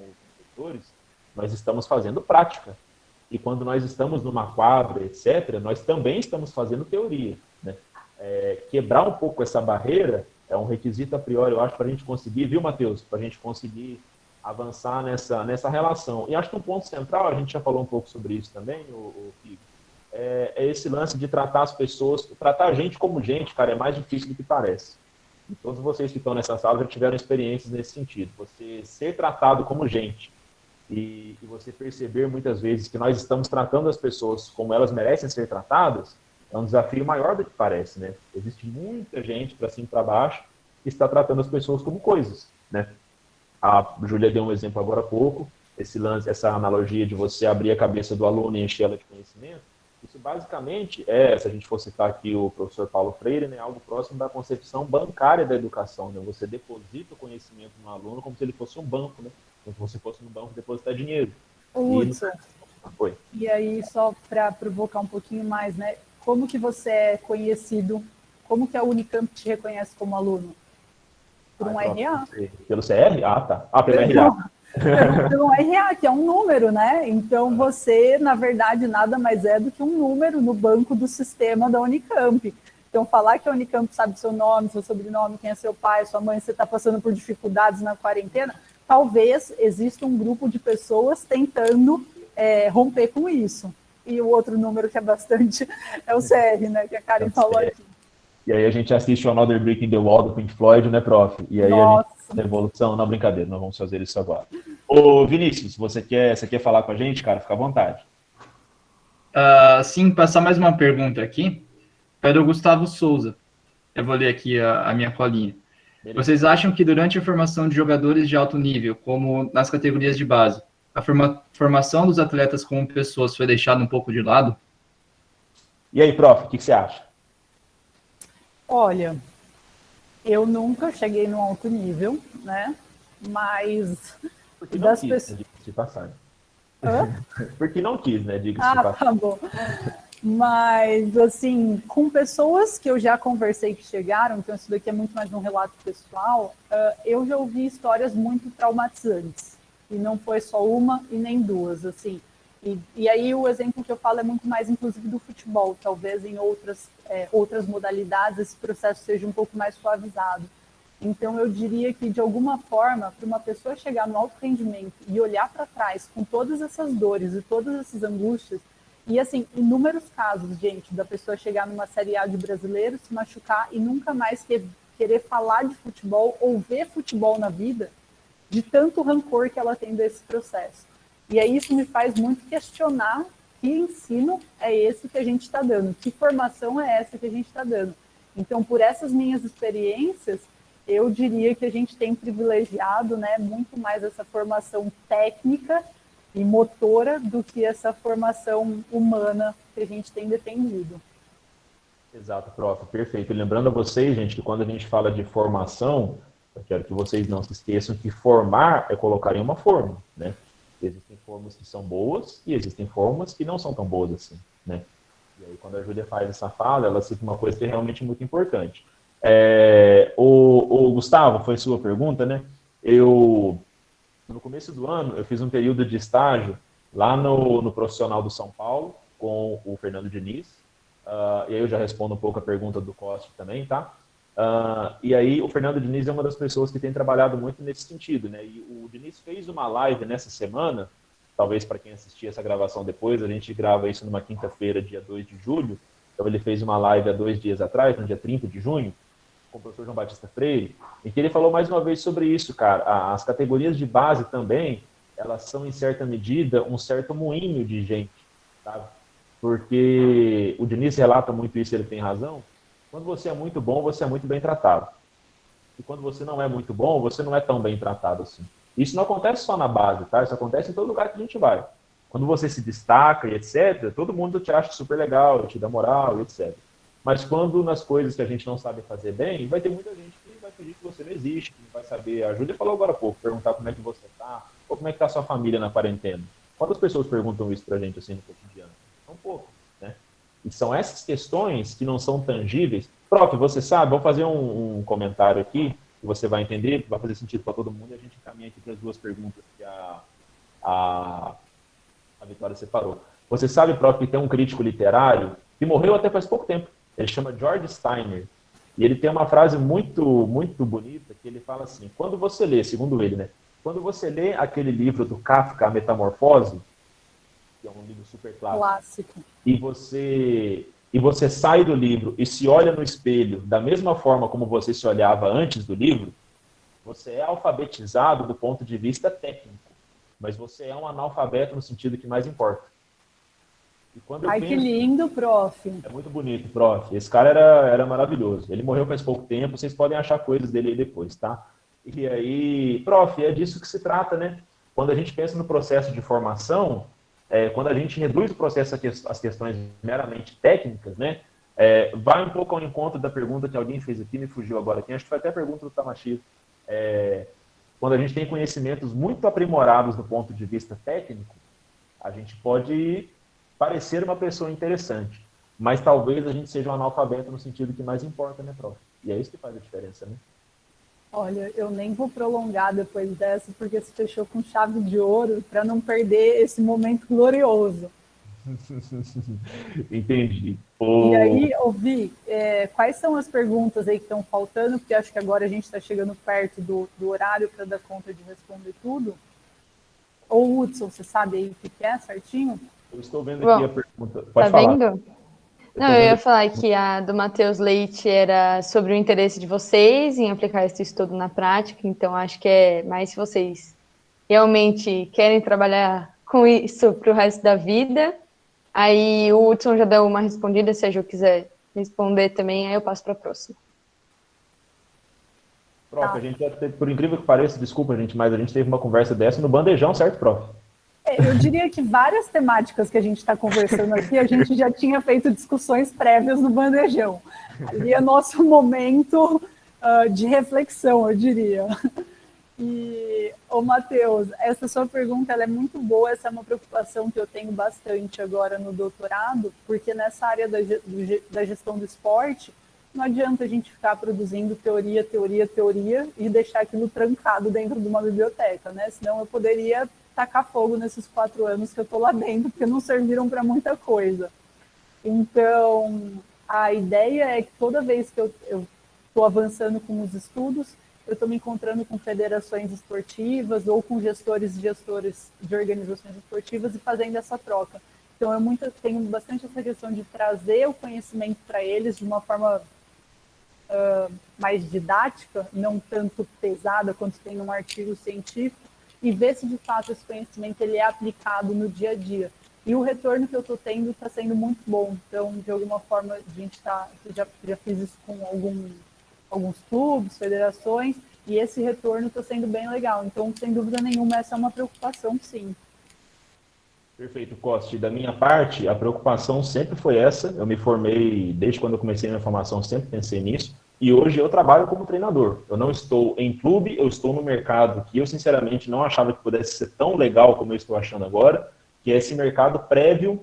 professores, nós estamos fazendo prática. E quando nós estamos numa quadra, etc., nós também estamos fazendo teoria, né? Quebrar um pouco essa barreira é um requisito a priori, eu acho, para a gente conseguir, viu, Matheus? Para a gente conseguir avançar nessa relação. E acho que um ponto central, a gente já falou um pouco sobre isso também, o Figo, é esse lance de tratar as pessoas, tratar a gente como gente, cara, é mais difícil do que parece. E todos vocês que estão nessa sala já tiveram experiências nesse sentido. Você ser tratado como gente e você perceber muitas vezes que nós estamos tratando as pessoas como elas merecem ser tratadas, é um desafio maior do que parece, né? Existe muita gente para cima e para baixo que está tratando as pessoas como coisas, né? A Júlia deu um exemplo agora há pouco, essa analogia de você abrir a cabeça do aluno e encher ela de conhecimento. Isso basicamente é, se a gente for citar aqui o professor Paulo Freire, né, algo próximo da concepção bancária da educação, né? Você deposita o conhecimento no aluno como se ele fosse um banco, né? Como se você fosse no banco depositar dinheiro. Hudson, e aí só para provocar um pouquinho mais, né? Como que você é conhecido, como que a Unicamp te reconhece como aluno? Por um RA. Pelo CR? Ah, tá. Pelo RA. Pelo RA, que é um número, né? Então você, na verdade, nada mais é do que um número no banco do sistema da Unicamp. Então falar que a Unicamp sabe seu nome, seu sobrenome, quem é seu pai, sua mãe, você está passando por dificuldades na quarentena, talvez exista um grupo de pessoas tentando romper com isso. E o outro número que é bastante é o CR, né? Que a Karen falou aqui. E aí a gente assiste o Another Brick in the Wall do Pink Floyd, né, prof? E aí Nossa. A gente evolução, não, brincadeira, não vamos fazer isso agora. Ô, Vinícius, você quer falar com a gente, cara? Fica à vontade. Sim, passar mais uma pergunta aqui. Pedro Gustavo Souza. Eu vou ler aqui a minha colinha. Beleza. Vocês acham que durante a formação de jogadores de alto nível, como nas categorias de base, a formação dos atletas como pessoas foi deixada um pouco de lado? E aí, prof, o que você acha? Olha, eu nunca cheguei num alto nível, né? Mas porque das pessoas de passagem. Porque não quis, né? Diga-se de passagem. Tá bom. Mas assim, com pessoas que eu já conversei que chegaram, então isso daqui é muito mais um relato pessoal, eu já ouvi histórias muito traumatizantes. E não foi só uma e nem duas, assim. E aí o exemplo que eu falo é muito mais, inclusive, do futebol. Talvez em outras modalidades esse processo seja um pouco mais suavizado. Então eu diria que, de alguma forma, para uma pessoa chegar no alto rendimento e olhar para trás com todas essas dores e todas essas angústias, e assim, inúmeros casos, gente, da pessoa chegar numa Série A de brasileiro, se machucar e nunca mais querer falar de futebol ou ver futebol na vida, de tanto rancor que ela tem desse processo. E aí isso me faz muito questionar que ensino é esse que a gente está dando, que formação é essa que a gente está dando. Então, por essas minhas experiências, eu diria que a gente tem privilegiado, né, muito mais essa formação técnica e motora do que essa formação humana que a gente tem defendido. Exato, prof, perfeito. E lembrando a vocês, gente, que quando a gente fala de formação, eu quero que vocês não se esqueçam que formar é colocar em uma forma, né? Existem formas que são boas e existem formas que não são tão boas assim, né? E aí, quando a Júlia faz essa fala, ela cita uma coisa que é realmente muito importante. O Gustavo, foi sua pergunta, né? No começo do ano, eu fiz um período de estágio lá no Profissional do São Paulo, com o Fernando Diniz, e aí eu já respondo um pouco a pergunta do Costa também, tá? E aí o Fernando Diniz é uma das pessoas que tem trabalhado muito nesse sentido, né? E o Diniz fez uma live nessa semana, talvez para quem assistir essa gravação depois, a gente grava isso numa quinta-feira, dia 2 de julho, então ele fez uma live há 2 dias atrás, no dia 30 de junho, com o professor João Batista Freire, em que ele falou mais uma vez sobre isso, cara. As categorias de base também, elas são, em certa medida, um certo moinho de gente, sabe? Porque o Diniz relata muito isso, ele tem razão. Quando você é muito bom, você é muito bem tratado. E quando você não é muito bom, você não é tão bem tratado assim. Isso não acontece só na base, tá? Isso acontece em todo lugar que a gente vai. Quando você se destaca e etc., todo mundo te acha super legal, te dá moral e etc. Mas quando nas coisas que a gente não sabe fazer bem, vai ter muita gente que vai pedir que você não existe, que não vai saber. A Júlia falou agora há pouco, perguntar como é que você tá, ou como é que tá a sua família na quarentena. Quantas pessoas perguntam isso pra gente assim no cotidiano? São poucos, né? E são essas questões que não são tangíveis. Prof, você sabe, vou fazer um comentário aqui, que você vai entender, que vai fazer sentido para todo mundo, e a gente caminha aqui para as duas perguntas que a Vitória separou. Você sabe, prof, que tem um crítico literário que morreu até faz pouco tempo. Ele chama George Steiner. E ele tem uma frase muito, muito bonita, que ele fala assim, quando você lê, segundo ele, né? Quando você lê aquele livro do Kafka, A Metamorfose, que é um livro super clássico, e você sai do livro e se olha no espelho da mesma forma como você se olhava antes do livro, você é alfabetizado do ponto de vista técnico, mas você é um analfabeto no sentido que mais importa. E quando eu penso, que lindo, prof. É muito bonito, prof. Esse cara era maravilhoso. Ele morreu faz pouco tempo, vocês podem achar coisas dele aí depois, tá? E aí, prof, é disso que se trata, né? Quando a gente pensa no processo de formação, quando a gente reduz o processo às questões meramente técnicas, né, vai um pouco ao encontro da pergunta que alguém fez aqui, me fugiu agora aqui, acho que foi até a pergunta do Tamashiro. Quando a gente tem conhecimentos muito aprimorados do ponto de vista técnico, a gente pode parecer uma pessoa interessante, mas talvez a gente seja um analfabeto no sentido que mais importa, né, prof? E é isso que faz a diferença, né? Olha, eu nem vou prolongar depois dessa, porque se fechou com chave de ouro para não perder esse momento glorioso. Entendi. E aí, ouvi, quais são as perguntas aí que estão faltando, porque acho que agora a gente está chegando perto do horário para dar conta de responder tudo. Ou Hudson, você sabe aí o que é certinho? Eu estou vendo aqui a pergunta. Tá Pode falar. vendo? Não, eu ia falar que a do Matheus Leite era sobre o interesse de vocês em aplicar esse estudo na prática, então acho que é mais se vocês realmente querem trabalhar com isso para o resto da vida. Aí o Hudson já deu uma respondida, se a Ju quiser responder também, aí eu passo para a próxima. Prof, a gente já teve, por incrível que pareça, desculpa, gente, mas a gente teve uma conversa dessa no bandejão, certo, prof? Eu diria que várias temáticas que a gente está conversando aqui, a gente já tinha feito discussões prévias no bandejão. Ali é nosso momento de reflexão, eu diria. E, Matheus, essa sua pergunta ela é muito boa, essa é uma preocupação que eu tenho bastante agora no doutorado, porque nessa área da gestão do esporte, não adianta a gente ficar produzindo teoria, teoria, teoria e deixar aquilo trancado dentro de uma biblioteca, né? Senão eu poderia tacar fogo nesses 4 anos que eu estou lá dentro, porque não serviram para muita coisa. Então, a ideia é que toda vez que eu estou avançando com os estudos, eu estou me encontrando com federações esportivas ou com gestores e gestoras de organizações esportivas e fazendo essa troca. Então, eu tenho bastante essa questão de trazer o conhecimento para eles de uma forma mais didática, não tanto pesada quanto tem num artigo científico, e ver se de fato esse conhecimento ele é aplicado no dia a dia. E o retorno que eu estou tendo está sendo muito bom. Então, de alguma forma, a gente já fiz isso com alguns clubes, federações, e esse retorno está sendo bem legal. Então, sem dúvida nenhuma, essa é uma preocupação, sim. Perfeito, Costi. Da minha parte, a preocupação sempre foi essa. Eu me formei, desde quando eu comecei a minha formação, sempre pensei nisso. E hoje eu trabalho como treinador. Eu não estou em clube, eu estou no mercado que eu, sinceramente, não achava que pudesse ser tão legal como eu estou achando agora, que é esse mercado prévio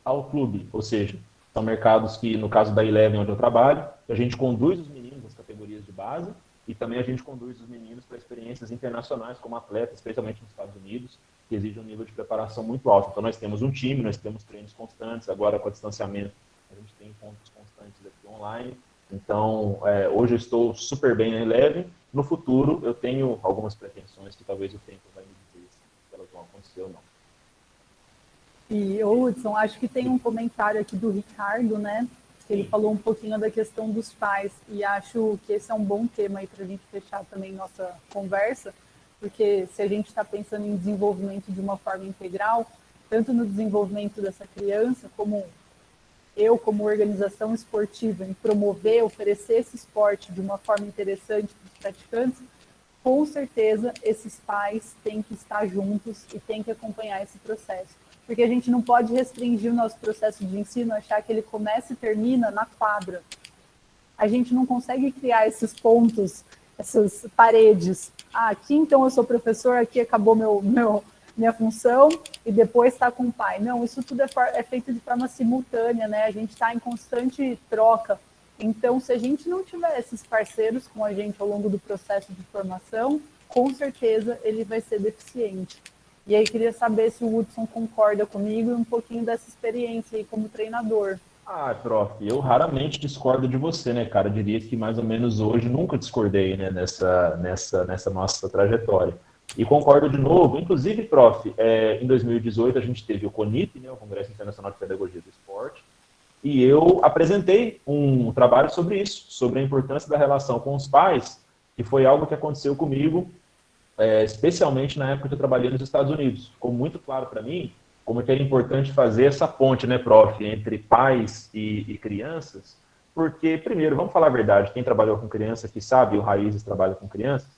ao clube. Ou seja, são mercados que, no caso da Eleven, onde eu trabalho, a gente conduz os meninos às categorias de base e também a gente conduz os meninos para experiências internacionais como atleta, especialmente nos Estados Unidos, que exige um nível de preparação muito alto. Então, nós temos um time, nós temos treinos constantes, agora com o distanciamento, a gente tem encontros constantes aqui online. Então, hoje eu estou super bem na Eleven. No futuro, eu tenho algumas pretensões que talvez o tempo vai me dizer se elas vão acontecer ou não. E, Hudson, acho que tem um comentário aqui do Ricardo, né? Ele falou um pouquinho da questão dos pais, e acho que esse é um bom tema aí para a gente fechar também nossa conversa, porque se a gente está pensando em desenvolvimento de uma forma integral, tanto no desenvolvimento dessa criança, como eu, como organização esportiva, em promover, oferecer esse esporte de uma forma interessante para os praticantes, com certeza esses pais têm que estar juntos e têm que acompanhar esse processo. Porque a gente não pode restringir o nosso processo de ensino, achar que ele começa e termina na quadra. A gente não consegue criar esses pontos, essas paredes. Aqui então eu sou professor, aqui acabou minha função e depois está com o pai. Não, isso tudo é feito de forma simultânea, né? A gente está em constante troca. Então, se a gente não tiver esses parceiros com a gente ao longo do processo de formação, com certeza ele vai ser deficiente. E aí queria saber se o Hudson concorda comigo e um pouquinho dessa experiência aí como treinador. Ah, prof, eu raramente discordo de você, né, cara? Eu diria que mais ou menos hoje nunca discordei, né, nessa nossa trajetória. E concordo de novo, inclusive, prof, em 2018 a gente teve o CONIP, né, o Congresso Internacional de Pedagogia do Esporte, e eu apresentei um trabalho sobre isso, sobre a importância da relação com os pais, que foi algo que aconteceu comigo, especialmente na época que eu trabalhei nos Estados Unidos. Ficou muito claro para mim como que era importante fazer essa ponte, né, prof, entre pais e crianças, porque, primeiro, vamos falar a verdade, quem trabalhou com criança que sabe, o Raízes trabalha com crianças,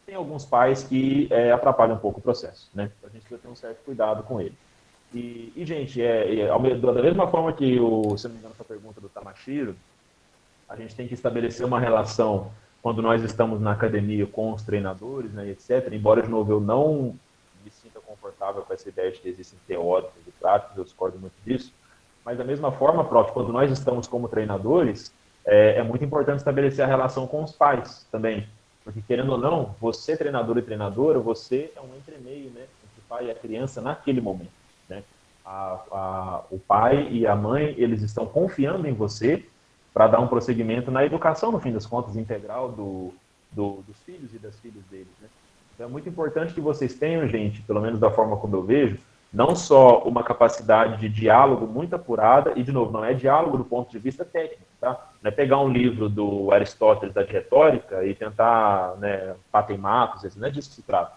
tem alguns pais que atrapalham um pouco o processo, né? A gente precisa ter um certo cuidado com ele. Gente, da mesma forma que, se não me engano, essa pergunta do Tamashiro, a gente tem que estabelecer uma relação quando nós estamos na academia com os treinadores, né, etc. Embora, de novo, eu não me sinta confortável com essa ideia de que existem teóricos e práticos, eu discordo muito disso. Mas, da mesma forma, prof, quando nós estamos como treinadores, é muito importante estabelecer a relação com os pais também. Porque, querendo ou não, você, treinador e treinadora, você é um entremeio, né, entre o pai e a criança naquele momento. Né? O pai e a mãe, eles estão confiando em você para dar um prosseguimento na educação, no fim das contas, integral dos filhos e das filhas deles. Né? Então, é muito importante que vocês tenham, gente, pelo menos da forma como eu vejo, não só uma capacidade de diálogo muito apurada, e, de novo, não é diálogo do ponto de vista técnico, tá? Não é pegar um livro do Aristóteles, da de retórica, e tentar, né, patematos, não é disso que se trata.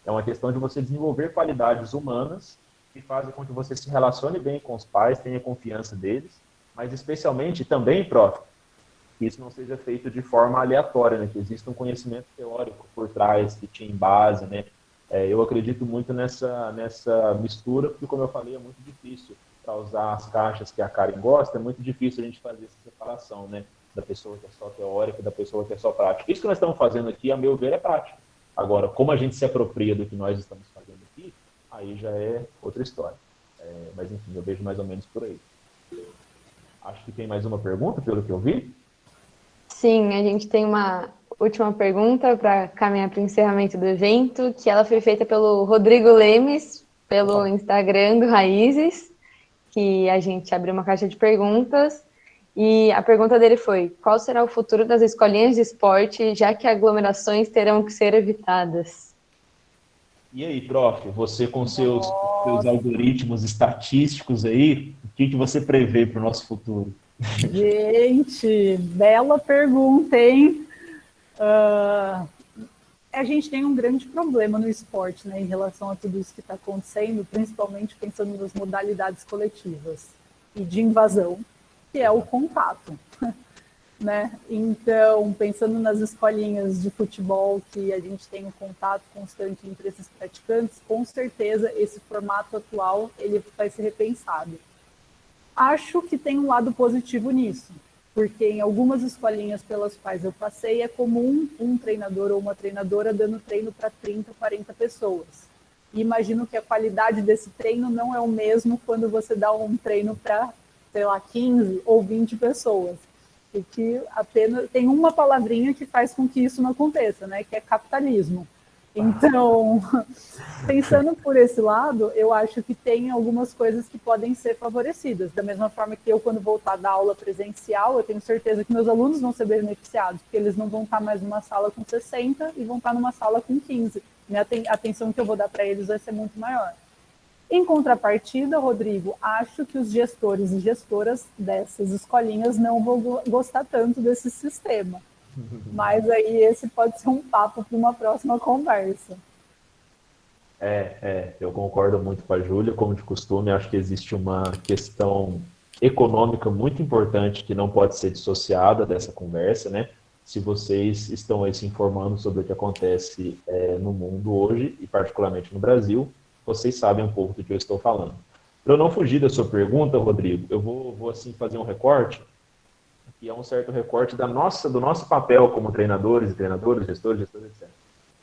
É uma questão de você desenvolver qualidades humanas que fazem com que você se relacione bem com os pais, tenha confiança deles, mas especialmente também, prof, que isso não seja feito de forma aleatória, né? Que exista um conhecimento teórico por trás, que tinha em base, né? Eu acredito muito nessa mistura, porque, como eu falei, é muito difícil, para usar as caixas que a Karen gosta, é muito difícil a gente fazer essa separação, né? Da pessoa que é só teórica e da pessoa que é só prática. Isso que nós estamos fazendo aqui, a meu ver, é prática. Agora, como a gente se apropria do que nós estamos fazendo aqui, aí já é outra história. Mas, enfim, eu vejo mais ou menos por aí. Acho que tem mais uma pergunta, pelo que eu vi. Sim, a gente tem uma última pergunta para caminhar para o encerramento do evento, que ela foi feita pelo Rodrigo Lemes, pelo Instagram do Raízes, que a gente abriu uma caixa de perguntas, e a pergunta dele foi: qual será o futuro das escolinhas de esporte, já que aglomerações terão que ser evitadas? E aí, prof, você com seus algoritmos estatísticos aí, o que você prevê para o nosso futuro? Gente, bela pergunta, hein? A gente tem um grande problema no esporte, né, em relação a tudo isso que está acontecendo, principalmente pensando nas modalidades coletivas e de invasão, que é o contato. Né? Então, pensando nas escolinhas de futebol, que a gente tem um contato constante entre esses praticantes, com certeza esse formato atual ele vai ser repensado. Acho que tem um lado positivo nisso, porque em algumas escolinhas pelas quais eu passei é comum um treinador ou uma treinadora dando treino para 30, 40 pessoas. E imagino que a qualidade desse treino não é o mesmo quando você dá um treino para, sei lá, 15 ou 20 pessoas. E que apenas tem uma palavrinha que faz com que isso não aconteça, né? Que é capitalismo. Então, pensando por esse lado, eu acho que tem algumas coisas que podem ser favorecidas. Da mesma forma que eu, quando voltar a dar aula presencial, eu tenho certeza que meus alunos vão ser beneficiados, porque eles não vão estar mais numa sala com 60 e vão estar numa sala com 15. A atenção que eu vou dar para eles vai ser muito maior. Em contrapartida, Rodrigo, acho que os gestores e gestoras dessas escolinhas não vão gostar tanto desse sistema. Mas aí esse pode ser um papo para uma próxima conversa. Eu concordo muito com a Júlia, como de costume, acho que existe uma questão econômica muito importante que não pode ser dissociada dessa conversa, né? Se vocês estão aí se informando sobre o que acontece no mundo hoje, e particularmente no Brasil, vocês sabem um pouco do que eu estou falando. Para eu não fugir da sua pergunta, Rodrigo, eu vou assim, fazer um recorte, que é um certo recorte do nosso papel como treinadores e treinadoras, gestores, etc.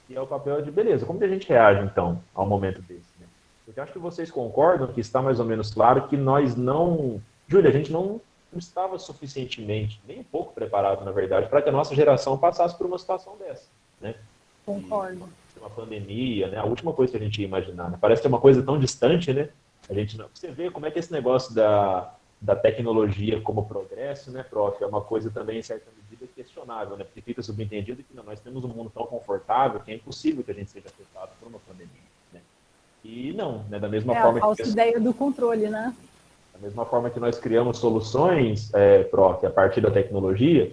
E é o papel de, beleza, como que a gente reage, então, ao momento desse? Né? Porque eu acho que vocês concordam que está mais ou menos claro que nós não... Júlia, a gente não estava suficientemente, nem um pouco preparado, na verdade, para que a nossa geração passasse por uma situação dessa. Né? Concordo. Uma pandemia, né? A última coisa que a gente ia imaginar. Né? Parece que é uma coisa tão distante, né? A gente não... Você vê como é que esse negócio da tecnologia como progresso, né, prof, é uma coisa também, em certa medida, questionável, né? Porque fica subentendido que nós temos um mundo tão confortável que é impossível que a gente seja afetado por uma pandemia. Né? E não, né? Da mesma forma a falsa ideia do controle, né? Da mesma forma que nós criamos soluções, prof, a partir da tecnologia,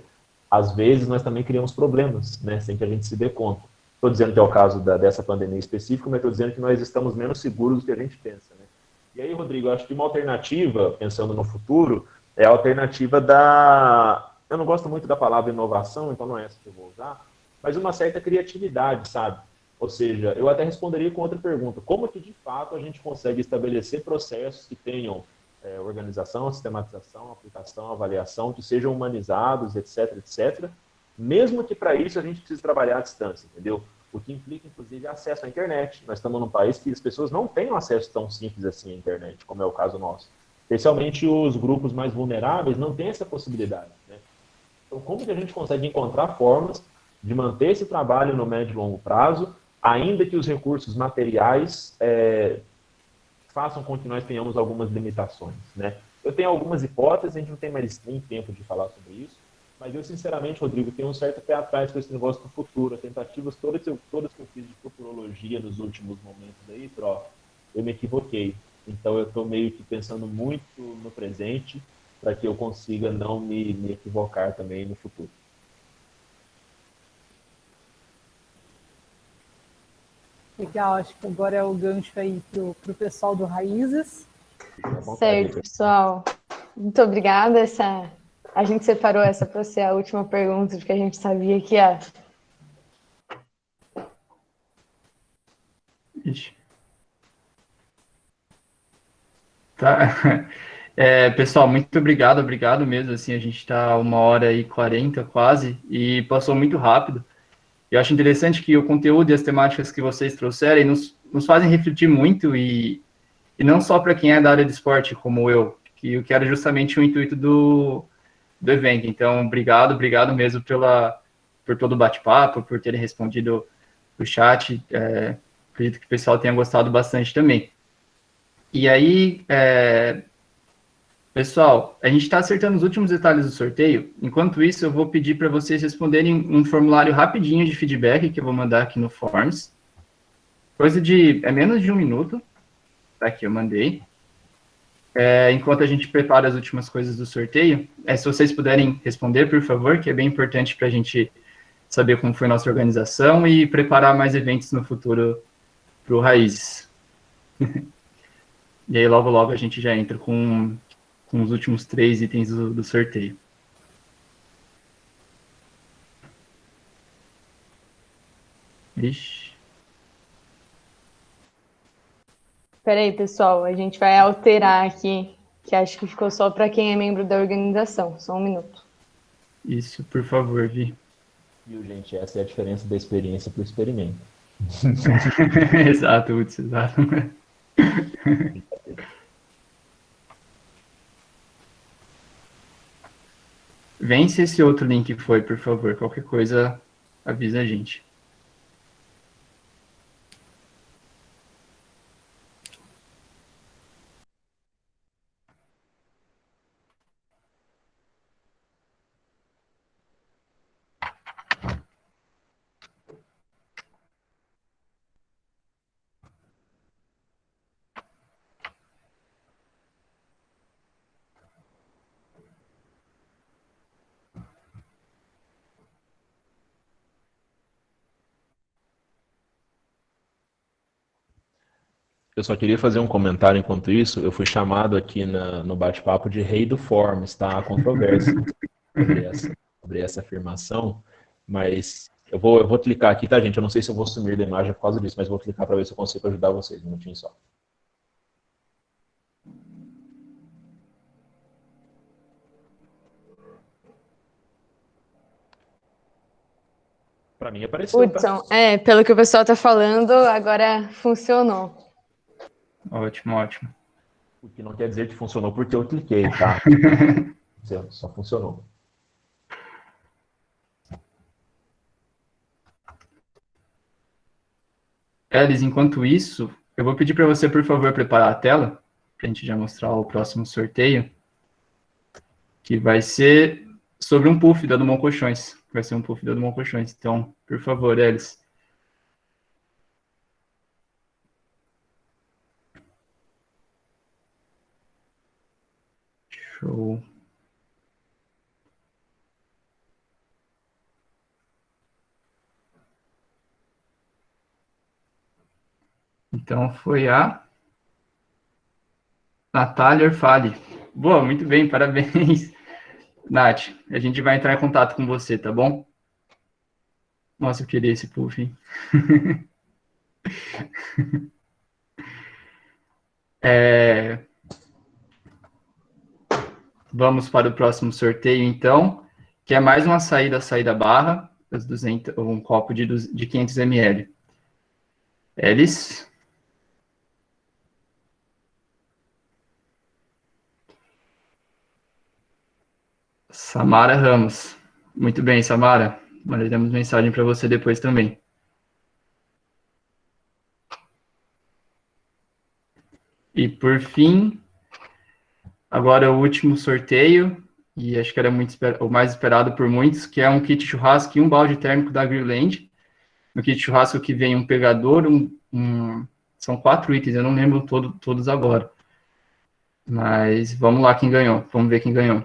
às vezes nós também criamos problemas, né? Sem que a gente se dê conta. Estou dizendo que é o caso dessa pandemia específica, mas estou dizendo que nós estamos menos seguros do que a gente pensa, né? E aí, Rodrigo, eu acho que uma alternativa, pensando no futuro, é a alternativa eu não gosto muito da palavra inovação, então não é essa que eu vou usar, mas uma certa criatividade, sabe? Ou seja, eu até responderia com outra pergunta. Como que, de fato, a gente consegue estabelecer processos que tenham organização, sistematização, aplicação, avaliação, que sejam humanizados, etc., etc., mesmo que para isso a gente precise trabalhar à distância, entendeu? O que implica, inclusive, acesso à internet. Nós estamos num país que as pessoas não têm um acesso tão simples assim à internet, como é o caso nosso. Especialmente os grupos mais vulneráveis não têm essa possibilidade, né? Então, como que a gente consegue encontrar formas de manter esse trabalho no médio e longo prazo, ainda que os recursos materiais façam com que nós tenhamos algumas limitações, né? Eu tenho algumas hipóteses, a gente não tem mais nem tempo de falar sobre isso, mas eu, sinceramente, Rodrigo, tenho um certo pé atrás com esse negócio do futuro. As tentativas todas que eu fiz de futurologia nos últimos momentos aí, eu me equivoquei. Então, eu estou meio que pensando muito no presente para que eu consiga não me equivocar também no futuro. Legal, acho que agora é o gancho aí para o pessoal do Raízes. Certo, pessoal. Muito obrigada. A gente separou essa para ser a última pergunta, porque a gente sabia que ia... Tá. Pessoal, muito obrigado mesmo. Assim, a gente está 1h40 quase, e passou muito rápido. Eu acho interessante que o conteúdo e as temáticas que vocês trouxerem nos fazem refletir muito, e não só para quem é da área de esporte, como eu, que era justamente o intuito do evento. Então, obrigado mesmo por todo o bate-papo, por terem respondido o chat. Acredito que o pessoal tenha gostado bastante também. E aí, pessoal, a gente está acertando os últimos detalhes do sorteio. Enquanto isso, eu vou pedir para vocês responderem um formulário rapidinho de feedback que eu vou mandar aqui no Forms. Coisa de menos de 1 minuto. Tá aqui, eu mandei. Enquanto a gente prepara as últimas coisas do sorteio, se vocês puderem responder, por favor, que é bem importante para a gente saber como foi a nossa organização e preparar mais eventos no futuro para o Raízes. E aí, logo a gente já entra com os últimos 3 itens do sorteio. Ixi. Espera aí, pessoal, a gente vai alterar aqui, que acho que ficou só para quem é membro da organização. Só 1 minuto. Isso, por favor, Vi. Viu, gente? Essa é a diferença da experiência para o experimento. Exato, Hudson, exato. Vence esse outro link que foi, por favor. Qualquer coisa, avisa a gente. Eu só queria fazer um comentário enquanto isso. Eu fui chamado aqui no bate-papo de rei do Forms, tá? Há controvérsia sobre essa afirmação, mas eu vou clicar aqui, tá, gente? Eu não sei se eu vou sumir da imagem por causa disso, mas vou clicar para ver se eu consigo ajudar vocês. Um minutinho só. Para mim apareceu, Hudson, pelo que o pessoal está falando, agora funcionou. Ótimo. O que não quer dizer que funcionou porque eu cliquei, tá? Só funcionou. Elis, enquanto isso, eu vou pedir para você, por favor, preparar a tela, para a gente já mostrar o próximo sorteio, que vai ser sobre um puff da Dumont Colchões. Vai ser um puff da Dumont Colchões. Então, por favor, Elis. Show. Então, foi a Natália Orfali. Boa, muito bem, parabéns. Nath, a gente vai entrar em contato com você, tá bom? Nossa, eu queria esse puff, hein? Vamos para o próximo sorteio, então, que é mais uma saída barra, um copo de 500 ml. Elis? Samara Ramos. Muito bem, Samara. Mandaremos mensagem para você depois também. E, por fim, agora o último sorteio, e acho que era o mais esperado por muitos, que é um kit churrasco e um balde térmico da Greenland. No kit churrasco que vem um pegador, são 4 itens, eu não lembro todos agora. Mas vamos lá quem ganhou, vamos ver quem ganhou.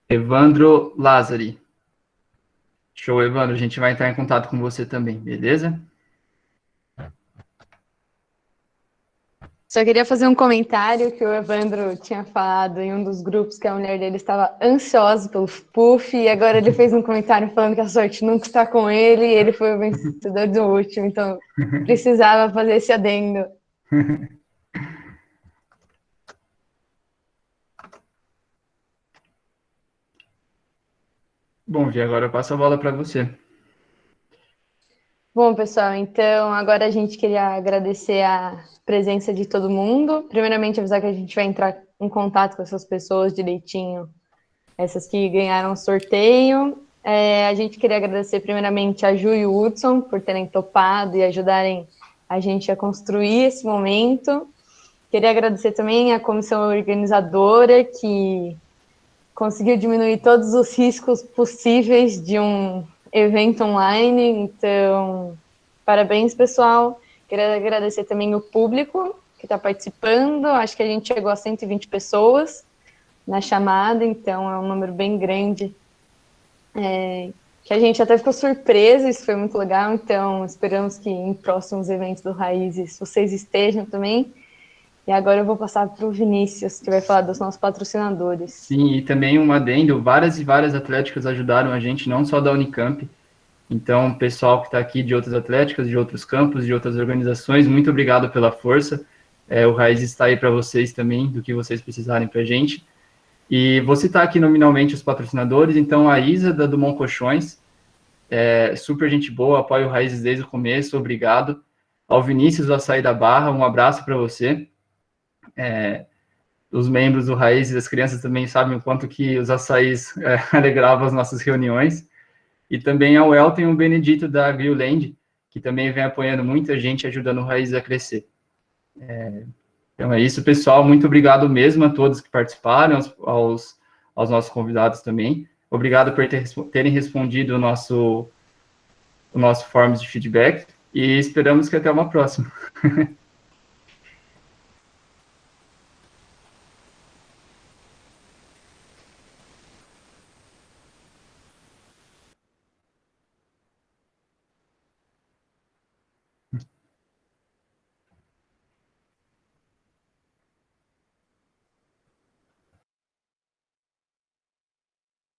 Evandro Lázari. Show, Evandro, a gente vai entrar em contato com você também, beleza? Só queria fazer um comentário que o Evandro tinha falado em um dos grupos que a mulher dele estava ansiosa pelo puff, e agora ele fez um comentário falando que a sorte nunca está com ele, e ele foi o vencedor do último, então precisava fazer esse adendo. Bom, Vi, agora eu passo a bola para você. Bom, pessoal, então agora a gente queria agradecer a presença de todo mundo. Primeiramente, avisar que a gente vai entrar em contato com essas pessoas direitinho, essas que ganharam o sorteio. A gente queria agradecer primeiramente a Ju e o Hudson por terem topado e ajudarem a gente a construir esse momento. Queria agradecer também a comissão organizadora, que conseguiu diminuir todos os riscos possíveis de um evento online. Então, parabéns, pessoal. Queria agradecer também o público que está participando. Acho que a gente chegou a 120 pessoas na chamada, então é um número bem grande. Que a gente até ficou surpresa, isso foi muito legal. Então, esperamos que em próximos eventos do Raízes vocês estejam também. E agora eu vou passar para o Vinícius, que vai falar dos nossos patrocinadores. Sim, e também um adendo, várias e várias atléticas ajudaram a gente, não só da Unicamp. Então, o pessoal que está aqui de outras atléticas, de outros campos, de outras organizações, muito obrigado pela força. O Raiz está aí para vocês também, do que vocês precisarem para a gente. E vou citar aqui nominalmente os patrocinadores. Então, a Isa, da Dumont Colchões, super gente boa, apoia o Raízes desde o começo, obrigado. Ao Vinícius, do Açaí da Barra, um abraço para você. Os membros do Raízes, as crianças também sabem o quanto que os açaís alegravam as nossas reuniões. E também ao Elton e o Benedito da Greenland, que também vem apoiando muita gente, ajudando o Raízes a crescer. Então é isso, pessoal. Muito obrigado mesmo a todos que participaram, aos nossos convidados também. Obrigado por terem respondido o nosso forms de feedback. E esperamos que até uma próxima.